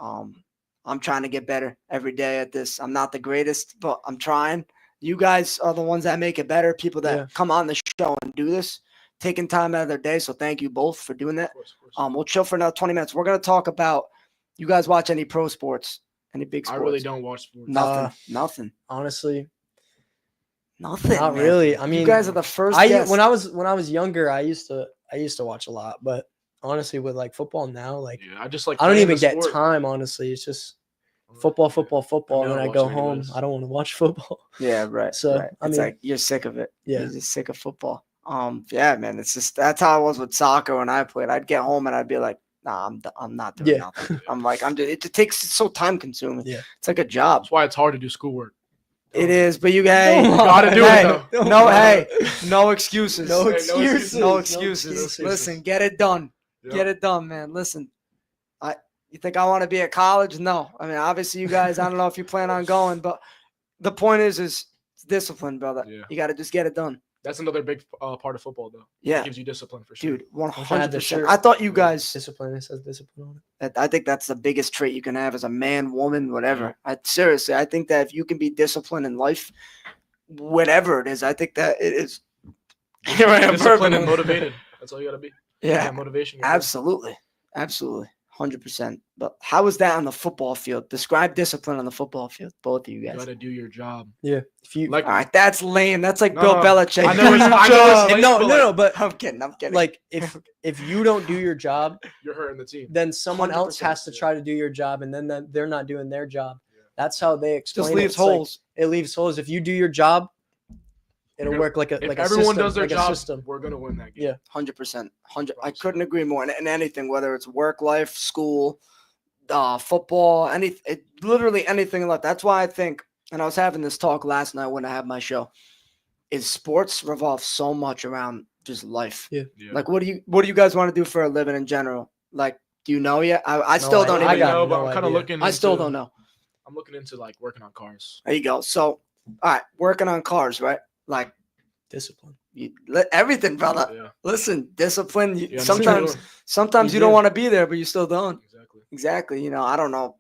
I'm trying to get better every day at this. I'm not the greatest, but I'm trying. You guys are the ones that make it better. People that Yeah. come on the show and do this, taking time out of their day. So thank you both for doing that. Of course. We'll chill for another 20 minutes. We're gonna talk about. You guys watch any pro sports? Any big I sports? really don't watch sports. Nothing. Honestly, Nothing. not man. really. I mean, you guys are the first. I guest. when I was younger, I used to watch a lot, but honestly, with like football now, like Yeah, I just like. I don't playing even the get sport. time. Honestly, it's just football, I and then I never go watched it home. anyways. I don't want to watch football. Yeah, right. So, right. I It's mean- like you're sick of it. Yeah. You're just sick of football. Yeah, man. It's just that's how it was with soccer when I played. I'd get home and I'd be like, nah, I'm not doing Yeah. nothing. I'm like, it takes it's so time consuming. Yeah. It's like a job. That's why it's hard to do schoolwork. It is, but you guys Come on. Gotta do hey, it though. no, hey, no excuses. No Hey, excuses. No No excuses. excuses. Listen, get it done. Yep. Get it done, man. Listen, you think I want to be at college? No. I mean, obviously, you guys. I don't know if you plan on going, but the point is it's discipline, brother. Yeah. You got to just get it done. That's another big part of football, though. Yeah, It gives you discipline for sure. dude, wish I had the 100%. shirt. I thought you guys. Discipline. It says discipline on it. I think that's the biggest trait you can have as a man, woman, whatever. Seriously, I think that if you can be disciplined in life, whatever it is, I think that it is. Here I am, Disciplined burping. and motivated. That's all you gotta be. Yeah, Motivation. you're good. absolutely. 100%. But how is that on the football field? Describe discipline on the football field, both of you You guys. gotta do your job. Yeah. If you Like All right, that's lame. That's like No, Bill no. Belichick. I know it's- Do your I know it's job. lame. no, but, no, like- no, but I'm kidding. like if you don't do your job, you're hurting the team. then someone else 100%, has to try to do your job, and then they're not doing their job. That's how they explain Just it. leaves It's like, holes. it leaves holes. If you do your job, it'll gonna- work like a If a everyone system, does their like a job, system. we're gonna win that game. Yeah. 100%. I couldn't agree more. And anything, whether it's work life, school, football, literally anything like that. That's why I think, and I was having this talk last night when I had my show, is sports revolve so much around just life. Yeah. Like, what do you guys want to do for a living in general? Like, do you know yet? I still don't I even got know. know, but no I'm kind of idea. looking. I still into- don't know. I'm looking into like working on cars. There you go. So, all right, working on cars, right? Like, Discipline. everything, brother. Yeah. Listen, discipline. You understand what you're Sometimes You you don't do. want to be there, but you still don't. doing. Exactly. Exactly. You know, I don't know.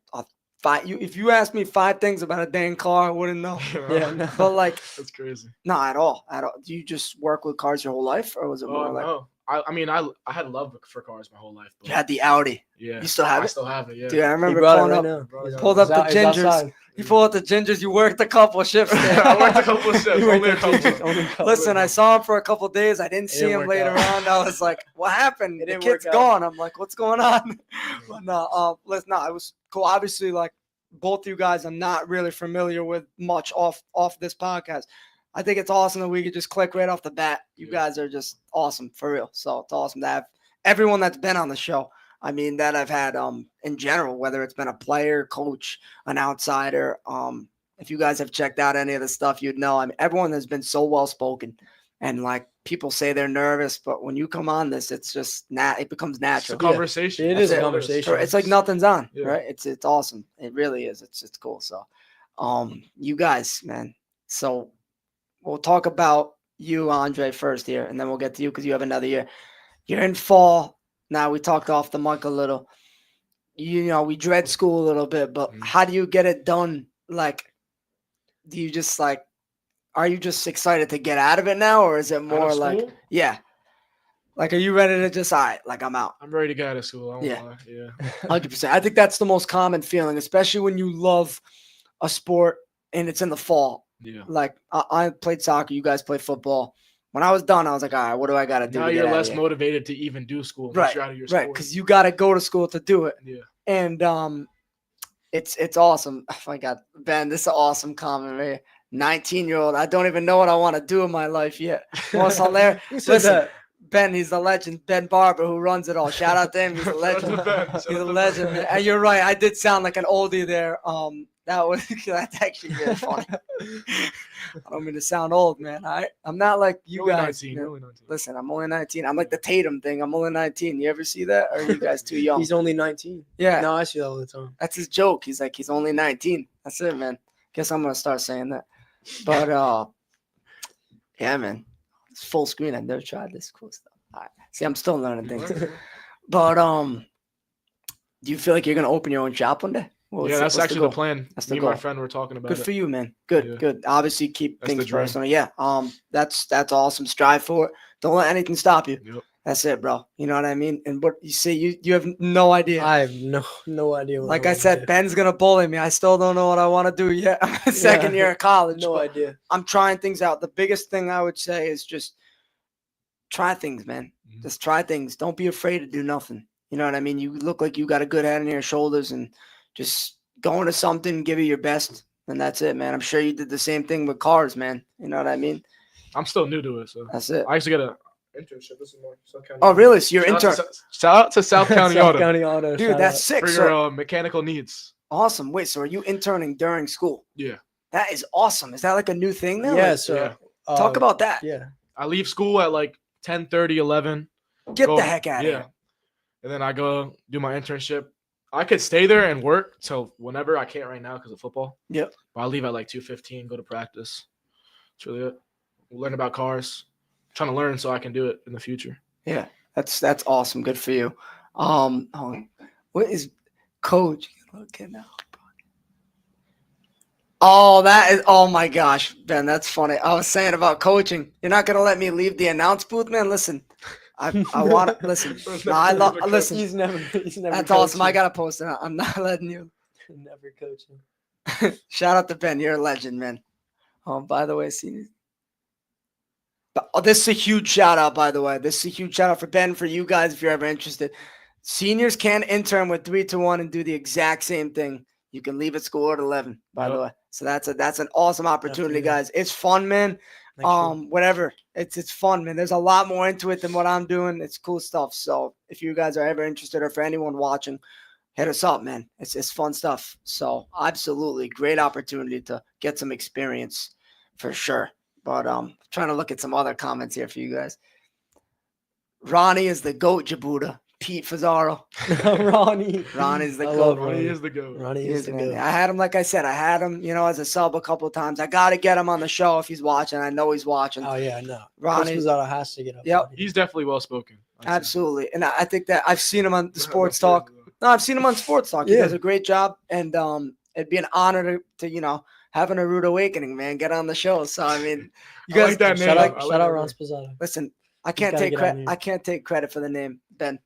If you asked me 5 things about a dang car, I wouldn't know. Yeah, no. But like, That's crazy. no, at all. Do you just work with cars your whole life, or was it more Oh like no. I mean I had love for cars my whole life. But you had the Audi? yeah. You still have I it? still have it. Yeah. Dude, I He remember brought it pulling right up. now. Bro, I got Pulled it. up the It's gingers. outside. You pulled up the gingers. You worked a couple shifts there. I worked a couple of shifts. You worked Only a the couple. gingers, only a couple. Listen, I saw him for a couple days. I didn't It see didn't him work later out. on. I was like, "What happened? It The didn't work kid's out. gone." I'm like, "What's going on?" But no, it was cool. Obviously, like both you guys, I'm not really familiar with much off this podcast. I think it's awesome that we could just click right off the bat. You Yeah. guys are just awesome for real. So it's awesome to have everyone that's been on the show. I mean, that I've had in general, whether it's been a player, coach, an outsider. If you guys have checked out any of the stuff, you'd know. I mean, everyone has been so well spoken, and like people say they're nervous, but when you come on this, it's just it becomes It's a natural. conversation. It is a That's all conversation. It's like nothing's on, Yeah. right? It's awesome. It really is. It's cool. So, you guys, man. So we'll talk about you, Andre, first here, and then we'll get to you because you have another year. You're in fall. Now we talked off the mic a little. You know, we dread school a little bit, but Mhm. how do you get it done? Like, do you just like, are you just excited to get out of it now, or is it Out of more like, school? yeah, like, are you ready to just, all right, like I'm out? I'm ready to get out of school. I won't Yeah. lie. Yeah. 100%. I think that's the most common feeling, especially when you love a sport and it's in the fall. Yeah. Like I played soccer, you guys play football. When I was done, I was like, all right, what do I got to do? Now to get you're out of less here? motivated to even do school. once Right, You're out of your right, sport. because you got to go to school to do it. Yeah. And it's awesome. Oh my God, Ben, this is an awesome comment right here. 19-year-old, I don't even know what I want to do in my life yet. Most hilarious. Who said Listen, that? Ben, he's the legend. Ben Barber, who runs it all. Shout out to him. He's a Shout out to legend. Ben. Shout He's out a to legend. Ben. And you're right. I did sound like an oldie there. That's actually really funny. I don't mean to sound old, man. I'm not like you You're only guys. 19. you know. You're only 19. Listen, I'm only 19. I'm like the Tatum thing. I'm only 19. You ever see that? Or are you guys too young? He's only 19. Yeah, No, I see that all the time. that's his joke. He's like, he's only 19. That's it, man. Guess I'm gonna start saying that. But yeah, man. It's full screen. I've never tried this cool stuff. All right. See, I'm still learning things. But do you feel like you're gonna open your own shop one day? Yeah, that's actually the goal? plan. That's the Me and my goal. friend were talking about Good it. for you, man. Good, Yeah. good. Obviously, keep That's the things dream. personal. Yeah. That's awesome. Strive for it. Don't let anything stop you. Yep. That's it, bro. You know what I mean? And what you see, you have no idea. I have no idea. What Like I I wanna said, do. Ben's gonna bully me. I still don't know what I want to do yet. I'm in second Yeah. year of college. no but idea. I'm trying things out. The biggest thing I would say is just try things, man. Mhm. Just try things. Don't be afraid to do nothing. You know what I mean? You look like you got a good head on your shoulders, and just go into something, give it your best, and that's it, man. I'm sure you did the same thing with cars, man. You know what I mean? I'm still new to it, so That's it. I used to get a internship. This is more South County. Oh, really? So you're Shout out intern. to Shout out to South County South Auto County Auto. Dude, shout that's out. sick. for So, your mechanical needs. awesome. Wait, so are you interning during school? Yeah. That is awesome. Is that like a new thing now? Yeah. Like, So Yeah. talk about that. Yeah. I leave school at like 10:30, 11. Get Go- the heck out of yeah. here. And then I go do my internship. I could stay there and work till whenever. I can't right now because of football. Yep. But I leave at like 2:15, go to practice. That's really it. Learn about cars. Trying to learn so I can do it in the future. Yeah, that's awesome. Good for you. Hold on. What is coach? Okay, now. Oh my gosh, Ben, that's funny. I was saying about coaching. You're not gonna let me leave the announce booth, man. Listen, I want to listen. Bro's No, never I been love a coach. listen. He's never. He's never. That's awesome. I coaching. gotta post it. I'm not letting you. Never coaching. Shout out to Ben. You're a legend, man. By the way, seniors. But, this is a huge shout out, by the way. This is a huge shout out for Ben, for you guys, if you're ever interested. Seniors can intern with 3-1 and do the exact same thing. You can leave at school at 11, by the way. So that's an awesome opportunity, Definitely. guys. It's fun, man. Make sure. Whatever. It's fun, man. There's a lot more into it than what I'm doing. It's cool stuff. So if you guys are ever interested, or for anyone watching, hit us up, man. It's fun stuff. So absolutely great opportunity to get some experience for sure. But trying to look at some other comments here for you guys. Ronnie is the GOAT, Jabuda. Pete Fazzaro. Ronnie's the I GOAT. love Ronnie is the goat. Ronnie He is is, the man. goat. I had him, like I said, as a sub a couple of times. I got to get him on the show if he's watching. I know he's watching. Oh yeah, no. Ronnie- Coach Pizzato has to get up. Yep. on here. He's definitely well spoken. Absolutely. And I think that I've seen him on the Sports Talk. No, I've seen him on Sports Talk. He Yeah. does a great job. And it'd be an honor to have an Arrudawakening, man, get on the show. So, I mean, you I guys, like that Shout name. out, I shout like out that Ron name. Spizzato. listen, I can't gotta take get on credit. here. I can't take credit for the name. Ben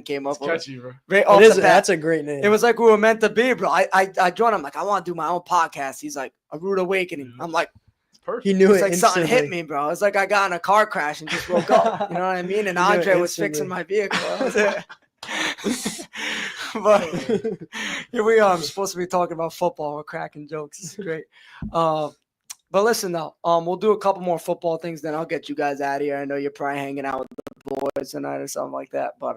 came up It's with it. catchy, bro. Right off the bat. That's a great name. It was like we were meant to be, bro. I joined him like, I want to do my own podcast. He's like, A Rude Awakening. Yeah. I'm like, It's perfect. he knew it's it like something hit instantly. me, bro. It's like I got in a car crash and just woke up. You know what I mean? And He knew it Andre was instantly. fixing my vehicle. That was it. But here we are. I'm supposed to be talking about football. We're cracking jokes. It's great. But listen though, we'll do a couple more football things, then I'll get you guys out of here. I know you're probably hanging out with the boys tonight or something like that. But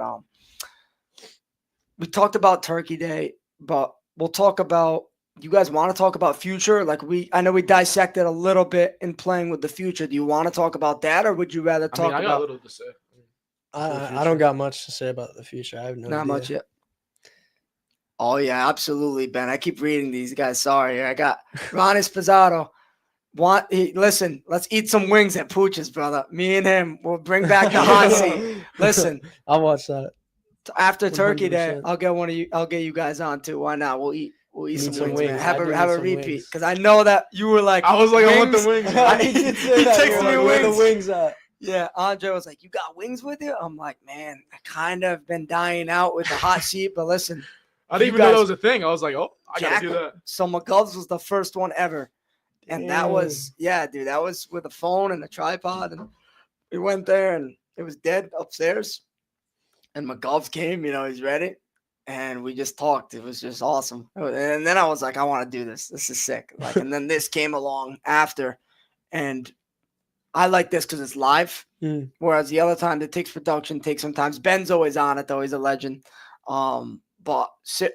we talked about Turkey Day, but we'll talk about. You guys want to talk about future? Like I know we dissected a little bit in playing with the future. Do you want to talk about that, or would you rather I talk mean, I got a about little to say. I don't got much to say about the future. I have no not idea. much yet? Oh yeah, absolutely, Ben. I keep reading these guys. Sorry, I got Ronnie Spizzato. Listen, let's eat some wings at Pooch's, brother. Me and him will bring back the hot seat. Listen, I'll watch that. after Turkey Day, 100%. I'll get one of you. I'll get you guys on too. Why not? We'll eat Need some some wings, wings. man. I Have do a need have a some repeat wings. because I know that you were like, I was like, I want the wings? wings. I- He did say He that. texted You're me like, "Where wings." the wings at? Yeah, Andre was like, "You got wings with you?" I'm like, "Man, I kind of been dying out with the hot seat, but listen." I didn't You even know that guys- was a thing. I was like, oh, I gotta do that. So McGov's was the first one ever. And that was, dude, that was with a phone and a tripod. And we went there and it was dead upstairs. And McGov's came, he's ready. And we just talked. It was just awesome. And then I was like, I want to do this. This is sick. And then this came along after. And I like this because it's live. Mm. Whereas the other time it takes production, takes sometimes. Ben's always on it though. He's a legend. But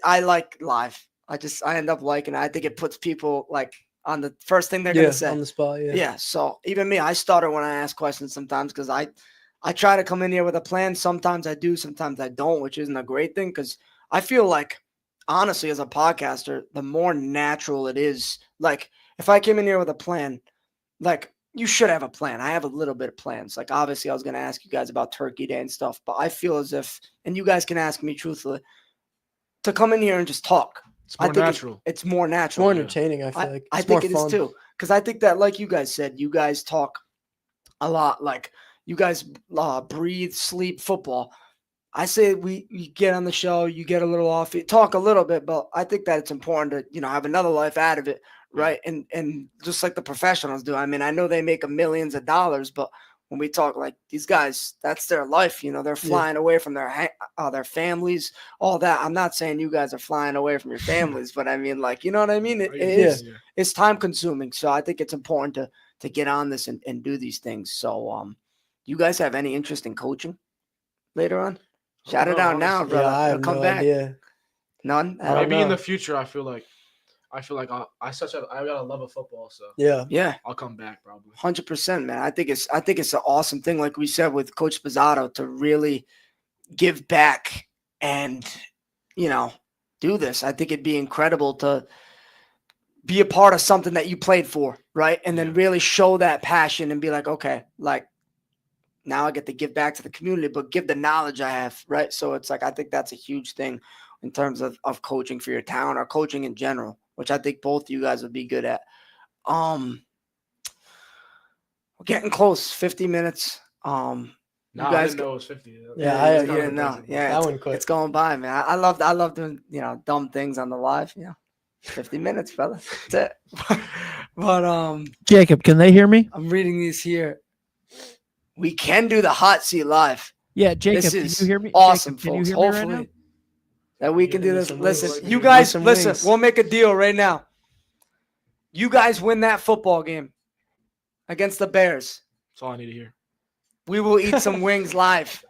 I like live. I end up liking it. I think it puts people on the first thing they're gonna say. On the spot. Yeah. Yeah. So even me, I stutter when I ask questions sometimes because I try to come in here with a plan. Sometimes I do, sometimes I don't, which isn't a great thing because I feel like honestly, as a podcaster, the more natural it is. Like if I came in here with a plan, you should have a plan. I have a little bit of plans. Obviously, I was going to ask you guys about Turkey Day and stuff, but I feel as if, and you guys can ask me truthfully, to come in here and just talk. It's more I think natural. It's more It's natural. more entertaining. I feel like I it's think more it is fun. too. Because I think that, like you guys said, you guys talk a lot. You guys breathe, sleep football. I say you get on the show, you get a little off, you talk a little bit, but I think that it's important to, have another life out of it. Right. And just like the professionals do. I mean, I know they make millions of dollars, but when we talk these guys, that's their life. They're flying away from their families, all that. I'm not saying you guys are flying away from your families, but I mean, you know what I mean? It's time consuming. So I think it's important to get on this and do these things. So, you guys have any interest in coaching later on? Shout it out now, honestly. brother. Yeah, I have Come no back. idea. None. I don't Maybe in know. the future, I feel like I got a love of football, so Yeah. Yeah. I'll come back probably. 100%, man. I think it's an awesome thing, like we said with Coach Spizzato, to really give back and do this. I think it'd be incredible to be a part of something that you played for, right? And then really show that passion and be like, okay, now I get to give back to the community, but give the knowledge I have, right? So it's I think that's a huge thing in terms of coaching for your town or coaching in general, which I think both you guys would be good at. We're getting close, 50 minutes. Nah, I guys didn't know it was 50. Yeah, That's I kinda didn't know. crazy. Yeah, That it's, one quick. it's going by, man. I love doing dumb things on the live. 50 minutes, fella. That's it. But Jacob, can they hear me? I'm reading these here. We can do the hot seat live. Yeah, Jacob, This can is you hear me? awesome, Jacob, can you folks. hear me right Hopefully now? that we Yeah, can do give me this. some Listen, wings. you Give me guys, some listen. wings. We'll make a deal right now. You guys win that football game against the Bears. That's all I need to hear. We will eat some wings live.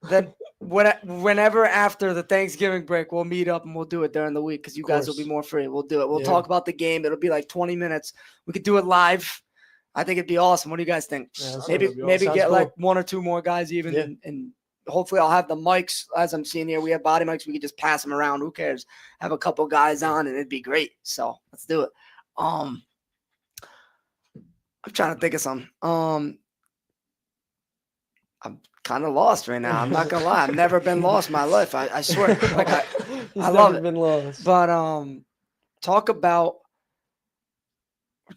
Then whenever after the Thanksgiving break, we'll meet up and we'll do it during the week because you guys will be course. more free. We'll do it. We'll Yeah. talk about the game. It'll be like 20 minutes. We could do it live. I think it'd be awesome. What do you guys think? Yeah, that maybe sounds awesome. maybe Sounds get cool. like one or two more guys even, Yeah. and hopefully I'll have the mics as I'm seeing here. We have body mics. We could just pass them around. Who cares? Have a couple guys on and it'd be great. So let's do it. I'm trying to think of something. I'm kind of lost right now. I'm not gonna lie. I've never been lost in my life. I swear. Like He's I love never it. been lost. But we're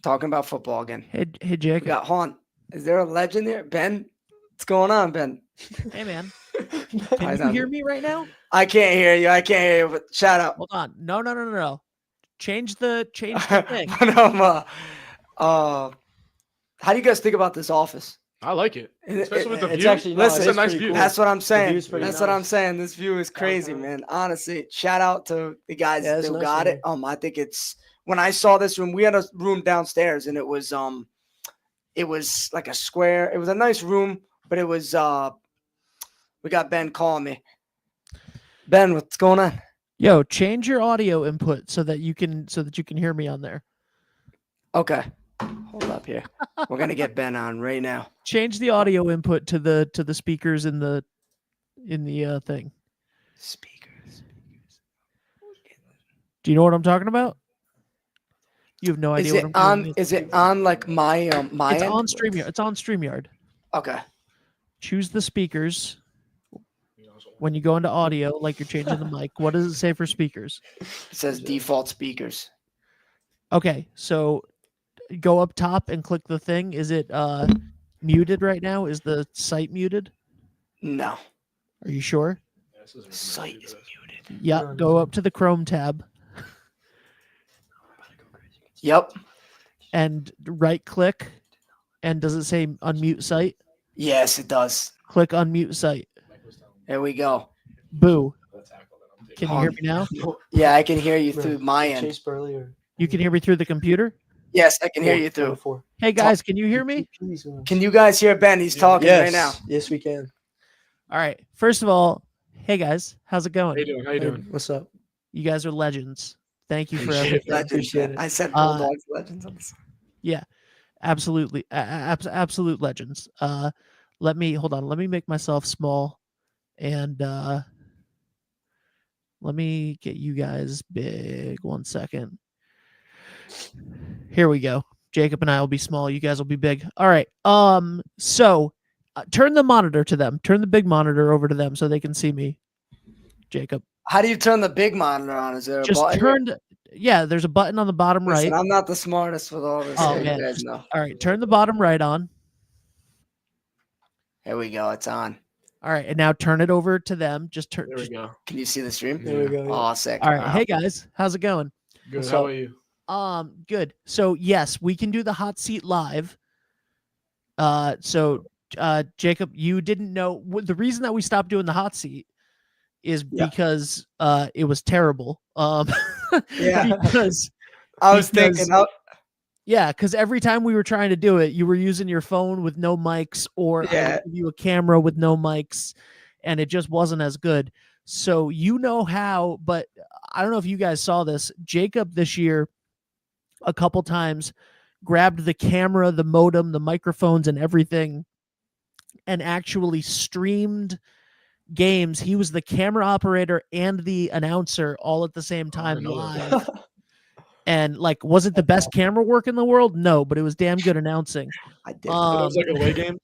talking about football again. Hey, We Jacob. got Han. Is there a legend there? Ben? What's going on, Ben? Hey, man. Hi, Can you Tom. hear me right now? I can't hear you. But shout out. Hold on. No. Change the thing. But how do you guys think about this office? I like it, especially with the It's view. actually- no, Listen, it it's a is nice pretty view. cool. That's what I'm saying. view's pretty That's what I'm nice. saying. This view is crazy, man. Honestly, shout out to the guys Yeah, it's who nice got in it. I think it's when I saw this room, we had a room downstairs and it was like a square. It was a nice room, but it was we got Ben calling me. Ben, what's going on? Yo, change your audio input so that you can hear me on there. Okay. Hold up here. We're gonna get Ben on right now. Change the audio input to the speakers in the thing. Speakers. Do you know what I'm talking about? You have no idea Is what it I'm talking on? about. Is it on like my It's end? on StreamYard. It's on StreamYard. Okay. Choose the speakers. When you go into audio, like you're changing the mic, what does it say for speakers? It says default speakers. Okay, so go up top and click the thing. Is it muted right now? Is the site muted? No. Are you sure? Site is muted. Yeah, go up to the Chrome tab Yep. and right click. And does it say unmute site? Yes, it does. Click unmute site. There we go. Boo. Can you hear me now? Yeah, I can hear you Bro, through my end. Chase Burley or You can hear me through the computer? Yes, I can hear you through. 4. Hey guys, can you hear me? Can you guys hear Ben? He's talking Yes. right now. Yes, we can. All right. First of all, hey guys, how's it going? How you doing? How you Hey, doing? what's up? You guys are legends. Thank you for Appreciate everything. that. Legends. it. I said Uh, Bulldogs legends on this. Absolutely. Absolute legends. Let me make myself small and let me get you guys big. 1 second. Here we go. Jacob and I will be small. You guys will be big. All right. So turn the monitor to them. Turn the big monitor over to them so they can see me. Jacob. How do you turn the big monitor on? Is there a Just button? turn. Yeah, there's a button on the bottom Listen, right. I'm not the smartest with all this. Oh, here, man. You guys know. All right. Turn the bottom right on. Here we go. It's on. All right. And now turn it over to them. Just turn. There we Just, go. Can you see the stream? There we go. Yeah. Oh, sick. all right. Wow. Hey guys, how's it going? Good. What's How up? about you? Good. So yes, we can do the hot seat live. Jacob, you didn't know the reason that we stopped doing the hot seat is Yeah. because it was terrible. Yeah. because I was because- thinking. yeah, because every time we were trying to do it, you were using your phone with no mics, or I Yeah. would give you a camera with no mics, and it just wasn't as good. So you know how, but I don't know if you guys saw this. Jacob this year, a couple times, grabbed the camera, the modem, the microphones, and everything, and actually streamed games. He was the camera operator and the announcer all at the same time know that. live. And like, was it the best camera work in the world? No, but it was damn good announcing. I did. It was like a away game.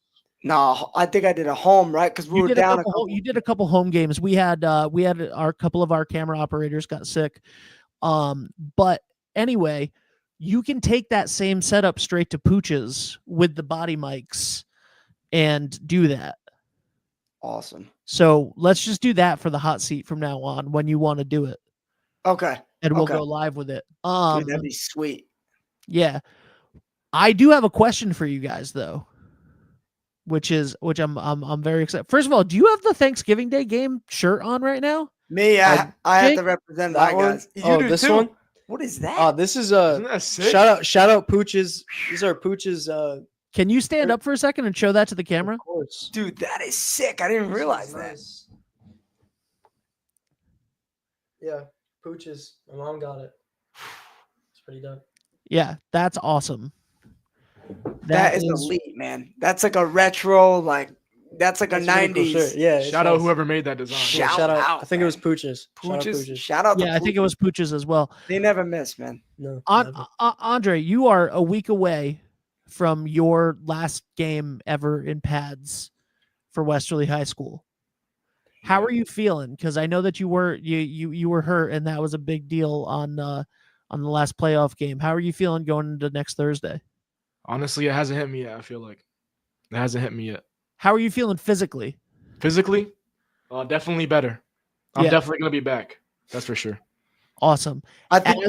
No, I think I did a home, right? Because we You were did down a couple, you did a couple home games. We had our couple of our camera operators got sick. But anyway, you can take that same setup straight to Pooch's with the body mics and do that. Awesome. So let's just do that for the hot seat from now on when you want to do it, Okay. and we'll Okay. go live with it. Dude, that'd be sweet. Yeah, I do have a question for you guys though, which I'm very excited. First of all, do you have the Thanksgiving Day game shirt on right now? Me, I have Jake? to represent That my one? guys. You Oh, do this too. one? What is that? This is Isn't that sick? shout out Pooch's. These are Pooch's. Can you stand up for a second and show that to the camera? Of course. Dude, that is sick. I didn't realize that. Yeah, Pooch's. My mom got it. It's pretty dope. Yeah, that's awesome. That is elite, man. That's like a retro, like that's like That's a really cool 90s. shirt. Yeah. it's Shout out nice. whoever made that design. Yeah, Shout out, I think it was man. Pooch's. Shout out Pooch's. Pooch's. Shout out to Yeah, I think it was Pooch's as well. They never miss, man. No. On, never. Andre, you are a week away from your last game ever in pads for Westerly High School. How are you feeling? Because I know that you were hurt, and that was a big deal on the last playoff game. How are you feeling going into next Thursday? Honestly, it hasn't hit me yet. I feel like it hasn't hit me yet. How are you feeling physically? Physically, definitely better. I'm Yeah. definitely gonna be back. That's for sure. Awesome. I think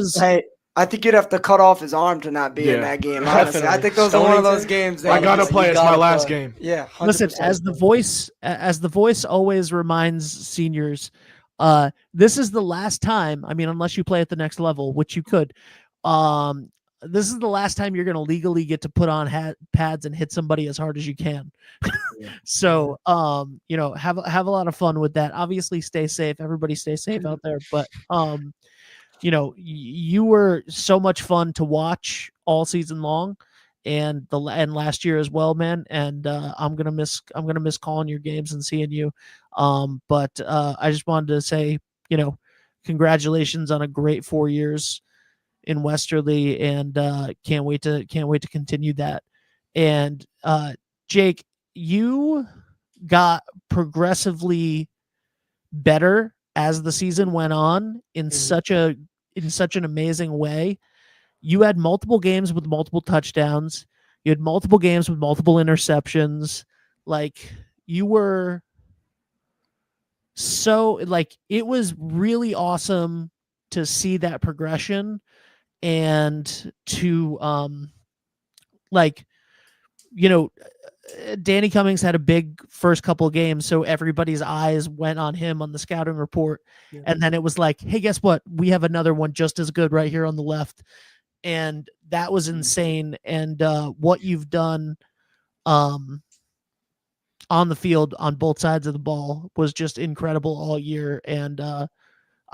I think you'd have to cut off his arm to not be in Yeah. that game. Honestly, I Definitely. think those are one of those Stonington? games. I That gotta play. It's my gotta last play. game. Yeah, 100%. Listen, as the voice always reminds seniors, this is the last time. I mean, unless you play at the next level, which you could. This is the last time you're going to legally get to put on pads and hit somebody as hard as you can. So, have a lot of fun with that. Obviously, stay safe. Everybody, stay safe out there. But, you were so much fun to watch all season long, and last year as well, man. And I'm gonna miss calling your games and seeing you. But I just wanted to say, congratulations on a great 4 years in Westerly, and can't wait to continue that. And Jake, you got progressively better as the season went on in such an amazing way. You had multiple games with multiple touchdowns. You had multiple games with multiple interceptions. Like, you were so, like, it was really awesome to see that progression, and to Danny Cummings had a big first couple of games, so everybody's eyes went on him on the scouting report. Yeah. And then it was like, hey, guess what? We have another one just as good right here on the left. And that was insane. And what you've done on the field on both sides of the ball was just incredible all year. And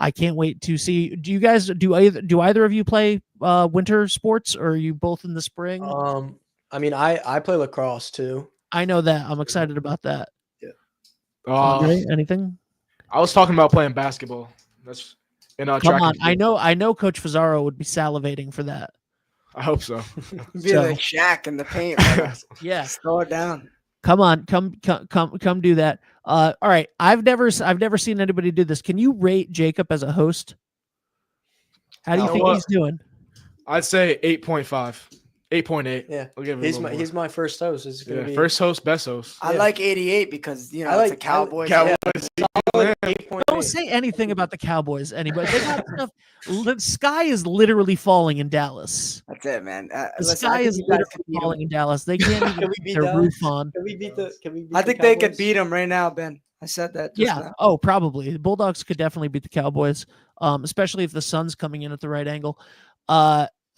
I can't wait to see. Do you guys do either of you play winter sports, or are you both in the spring? I mean, I play lacrosse too. I know that. I'm excited about that. Andre, anything? I was talking about playing basketball. That's Come track on. and field. I know Coach Fazaro would be salivating for that. I hope so. Be like Shaq in the paint. Man. Yeah. Slow it down. Come on, come do that. All right. I've never seen anybody do this. Can you rate Jacob as a host? How do you think he's doing? I'd say 8.5. 8.8. Yeah. I'll give him He's my first host. It's gonna be first host, best host. I like 88 because I like it's a Cowboys. Cowboys. solid 8.8. Don't say anything about the Cowboys, anybody. They got stuff. The sky is literally falling in Dallas. That's it, man. The Listen, sky I think is you guys literally could beat 'em. falling in Dallas. They can't even Can we get beat their Dallas? roof on. Can we beat the I think they could beat them right now, Ben. I said that. Just Yeah. now. Oh, probably. The Bulldogs could definitely beat the Cowboys, especially if the sun's coming in at the right angle.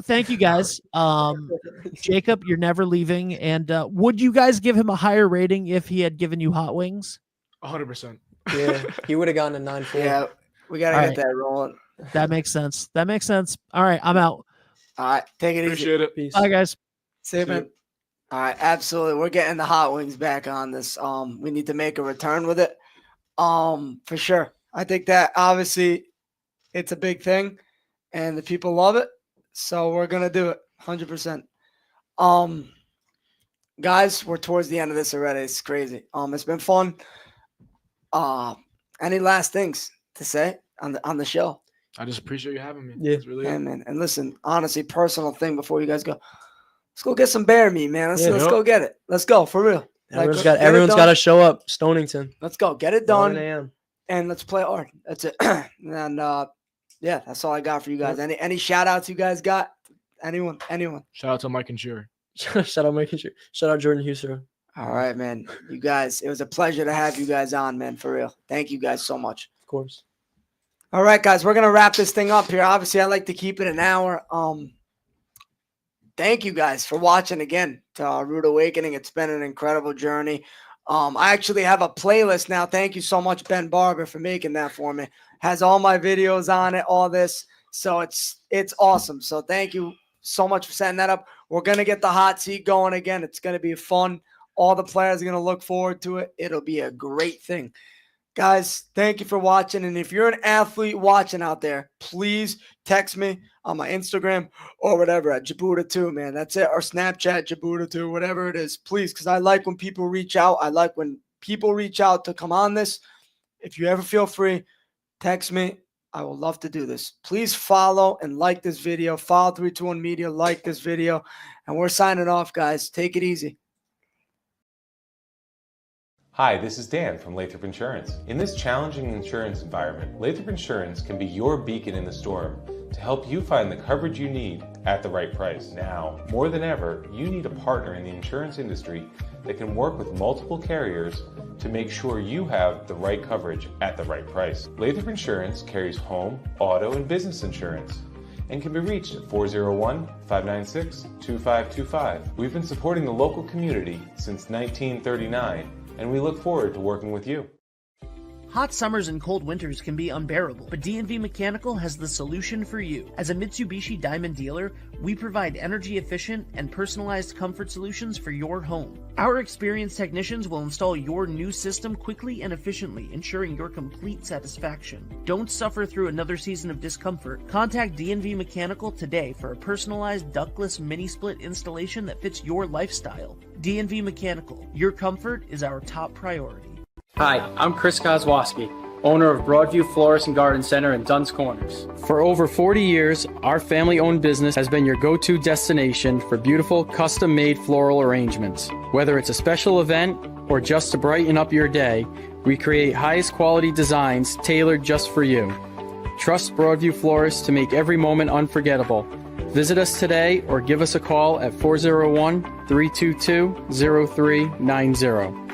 Thank you, guys. Jacob, you're never leaving. And would you guys give him a higher rating if he had given you hot wings? 100%. Yeah, he would have gone to 9.4. Yeah, we gotta All get right. that rolling. That makes sense. All right, I'm out. All right, take it easy. Appreciate it. Peace. Bye, guys. See you, man. All right, absolutely. We're getting the hot wings back on this. We need to make a return with it. For sure. I think that obviously it's a big thing and the people love it. So we're gonna do it 100%. Guys, we're towards the end of this already. It's crazy. It's been fun. Any last things to say on the show? I just appreciate you having me. Yeah. That's really Yeah, it. man. And listen, honestly, personal thing before you guys go. Let's go get some bear meat, man. Let's Yeah. go get it. Let's go for real. Everyone's get it everyone's got to done. show up. Stonington. Let's go. Get it 11 done. a.m. And let's play hard. That's it. And yeah, that's all I got for you guys. Any shout outs you guys got? Anyone? Shout out to Mike and Shure. Shout out Mike. Shout out Jordan Houston. All right, man. You guys, it was a pleasure to have you guys on, man, for real. Thank you guys so much. Of course. All right, guys, we're gonna wrap this thing up here. Obviously, I like to keep it an hour. Thank you guys for watching again to Arrudawakening. It's been an incredible journey. I actually have a playlist now. Thank you so much, Ben Barber, for making that for me. Has all my videos on it, all this. So it's awesome. So thank you so much for setting that up. We're gonna get the hot seat going again. It's gonna be fun. All the players are gonna look forward to it. It'll be a great thing. Guys, thank you for watching. And if you're an athlete watching out there, please text me on my Instagram or whatever at Jabuda2, man. That's it. Or Snapchat, Jabuda2, whatever it is. Please, because I like when people reach out. I like when people reach out to come on this. If you ever feel free, text me. I would love to do this. Please follow and like this video. Follow 321 Media, like this video. And we're signing off, guys. Take it easy. Hi, this is Dan from Lathrop Insurance. In this challenging insurance environment, Lathrop Insurance can be your beacon in the storm to help you find the coverage you need at the right price. Now, more than ever, you need a partner in the insurance industry that can work with multiple carriers to make sure you have the right coverage at the right price. Lathrop Insurance carries home, auto, and business insurance and can be reached at 401-596-2525. We've been supporting the local community since 1939, and we look forward to working with you. Hot summers and cold winters can be unbearable, but D&V Mechanical has the solution for you. As a Mitsubishi Diamond dealer, we provide energy-efficient and personalized comfort solutions for your home. Our experienced technicians will install your new system quickly and efficiently, ensuring your complete satisfaction. Don't suffer through another season of discomfort. Contact D&V Mechanical today for a personalized ductless mini-split installation that fits your lifestyle. D&V Mechanical, your comfort is our top priority. Hi, I'm Chris Kozłowski, owner of Broadview Florist and Garden Center in Dunn's Corners. For over 40 years, our family-owned business has been your go-to destination for beautiful, custom-made floral arrangements. Whether it's a special event or just to brighten up your day, we create highest quality designs tailored just for you. Trust Broadview Florists to make every moment unforgettable. Visit us today or give us a call at 401-322-0390.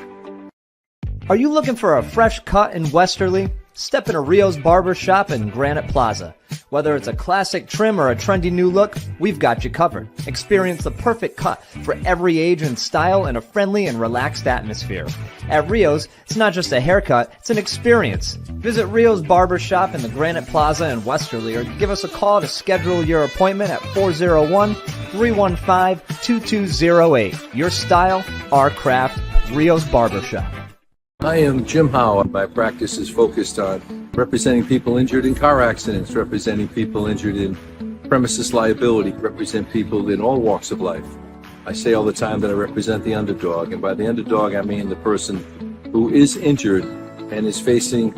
Are you looking for a fresh cut in Westerly? Step into Rio's Barber Shop in Granite Plaza. Whether it's a classic trim or a trendy new look, we've got you covered. Experience the perfect cut for every age and style in a friendly and relaxed atmosphere. At Rio's, it's not just a haircut, it's an experience. Visit Rio's Barber Shop in the Granite Plaza in Westerly or give us a call to schedule your appointment at 401-315-2208. Your style, our craft, Rio's Barber Shop. I am Jim Howe. My practice is focused on representing people injured in car accidents, representing people injured in premises liability, represent people in all walks of life. I say all the time that I represent the underdog, and by the underdog I mean the person who is injured and is facing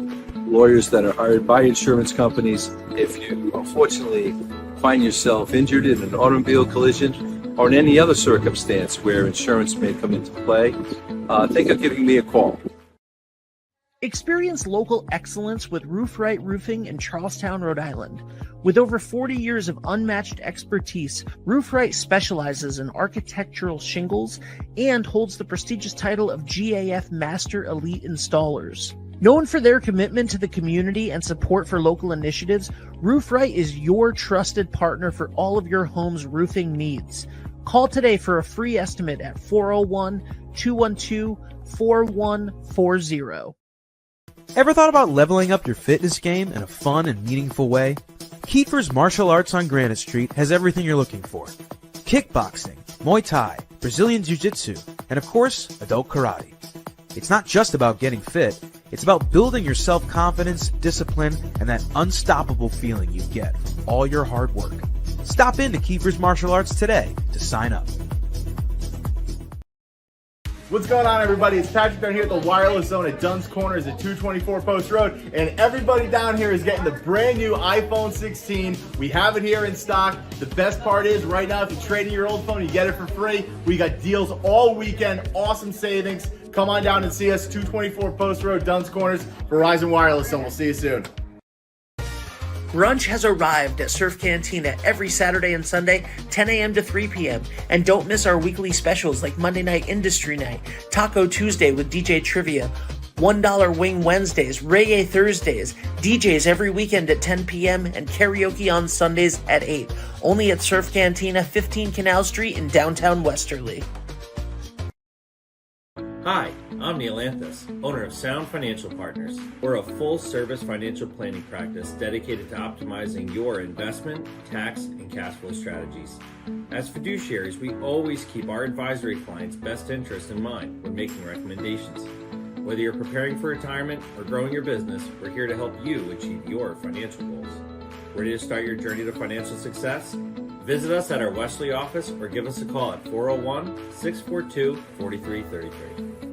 lawyers that are hired by insurance companies. If you unfortunately find yourself injured in an automobile collision or in any other circumstance where insurance may come into play, think of giving me a call. Experience local excellence with Roof Right Roofing in Charlestown, Rhode Island. With over 40 years of unmatched expertise, Roof Right specializes in architectural shingles and holds the prestigious title of GAF Master Elite Installers. Known for their commitment to the community and support for local initiatives, Roof Right is your trusted partner for all of your home's roofing needs. Call today for a free estimate at 401-212-4140. Ever thought about leveling up your fitness game in a fun and meaningful way? Kiefer's Martial Arts on Granite Street has everything you're looking for. Kickboxing, Muay Thai, Brazilian Jiu-Jitsu, and of course, adult karate. It's not just about getting fit, it's about building your self-confidence, discipline, and that unstoppable feeling you get from all your hard work. Stop into Kiefer's Martial Arts today to sign up. What's going on, everybody? It's Patrick down here at the Wireless Zone at Dunn's Corners at 224 Post Road, and everybody down here is getting the brand new iPhone 16. We have it here in stock. The best part is right now, if you trade in your old phone, you get it for free. We got deals all weekend, awesome savings. Come on down and see us, 224 Post Road, Dunn's Corners, Verizon Wireless Zone. We'll see you soon. Brunch has arrived at Surf Cantina every Saturday and Sunday, 10 a.m. to 3 p.m. And don't miss our weekly specials like Monday Night Industry Night, Taco Tuesday with DJ Trivia, $1 Wing Wednesdays, Reggae Thursdays, DJs every weekend at 10 p.m. and karaoke on Sundays at 8. Only at Surf Cantina, 15 Canal Street in downtown Westerly. Hi, I'm Neil Anthus, owner of Sound Financial Partners. We're a full-service financial planning practice dedicated to optimizing your investment, tax, and cash flow strategies. As fiduciaries, we always keep our advisory clients' best interests in mind when making recommendations. Whether you're preparing for retirement or growing your business, we're here to help you achieve your financial goals. Ready to start your journey to financial success? Visit us at our Westerly office or give us a call at 401-642-4333.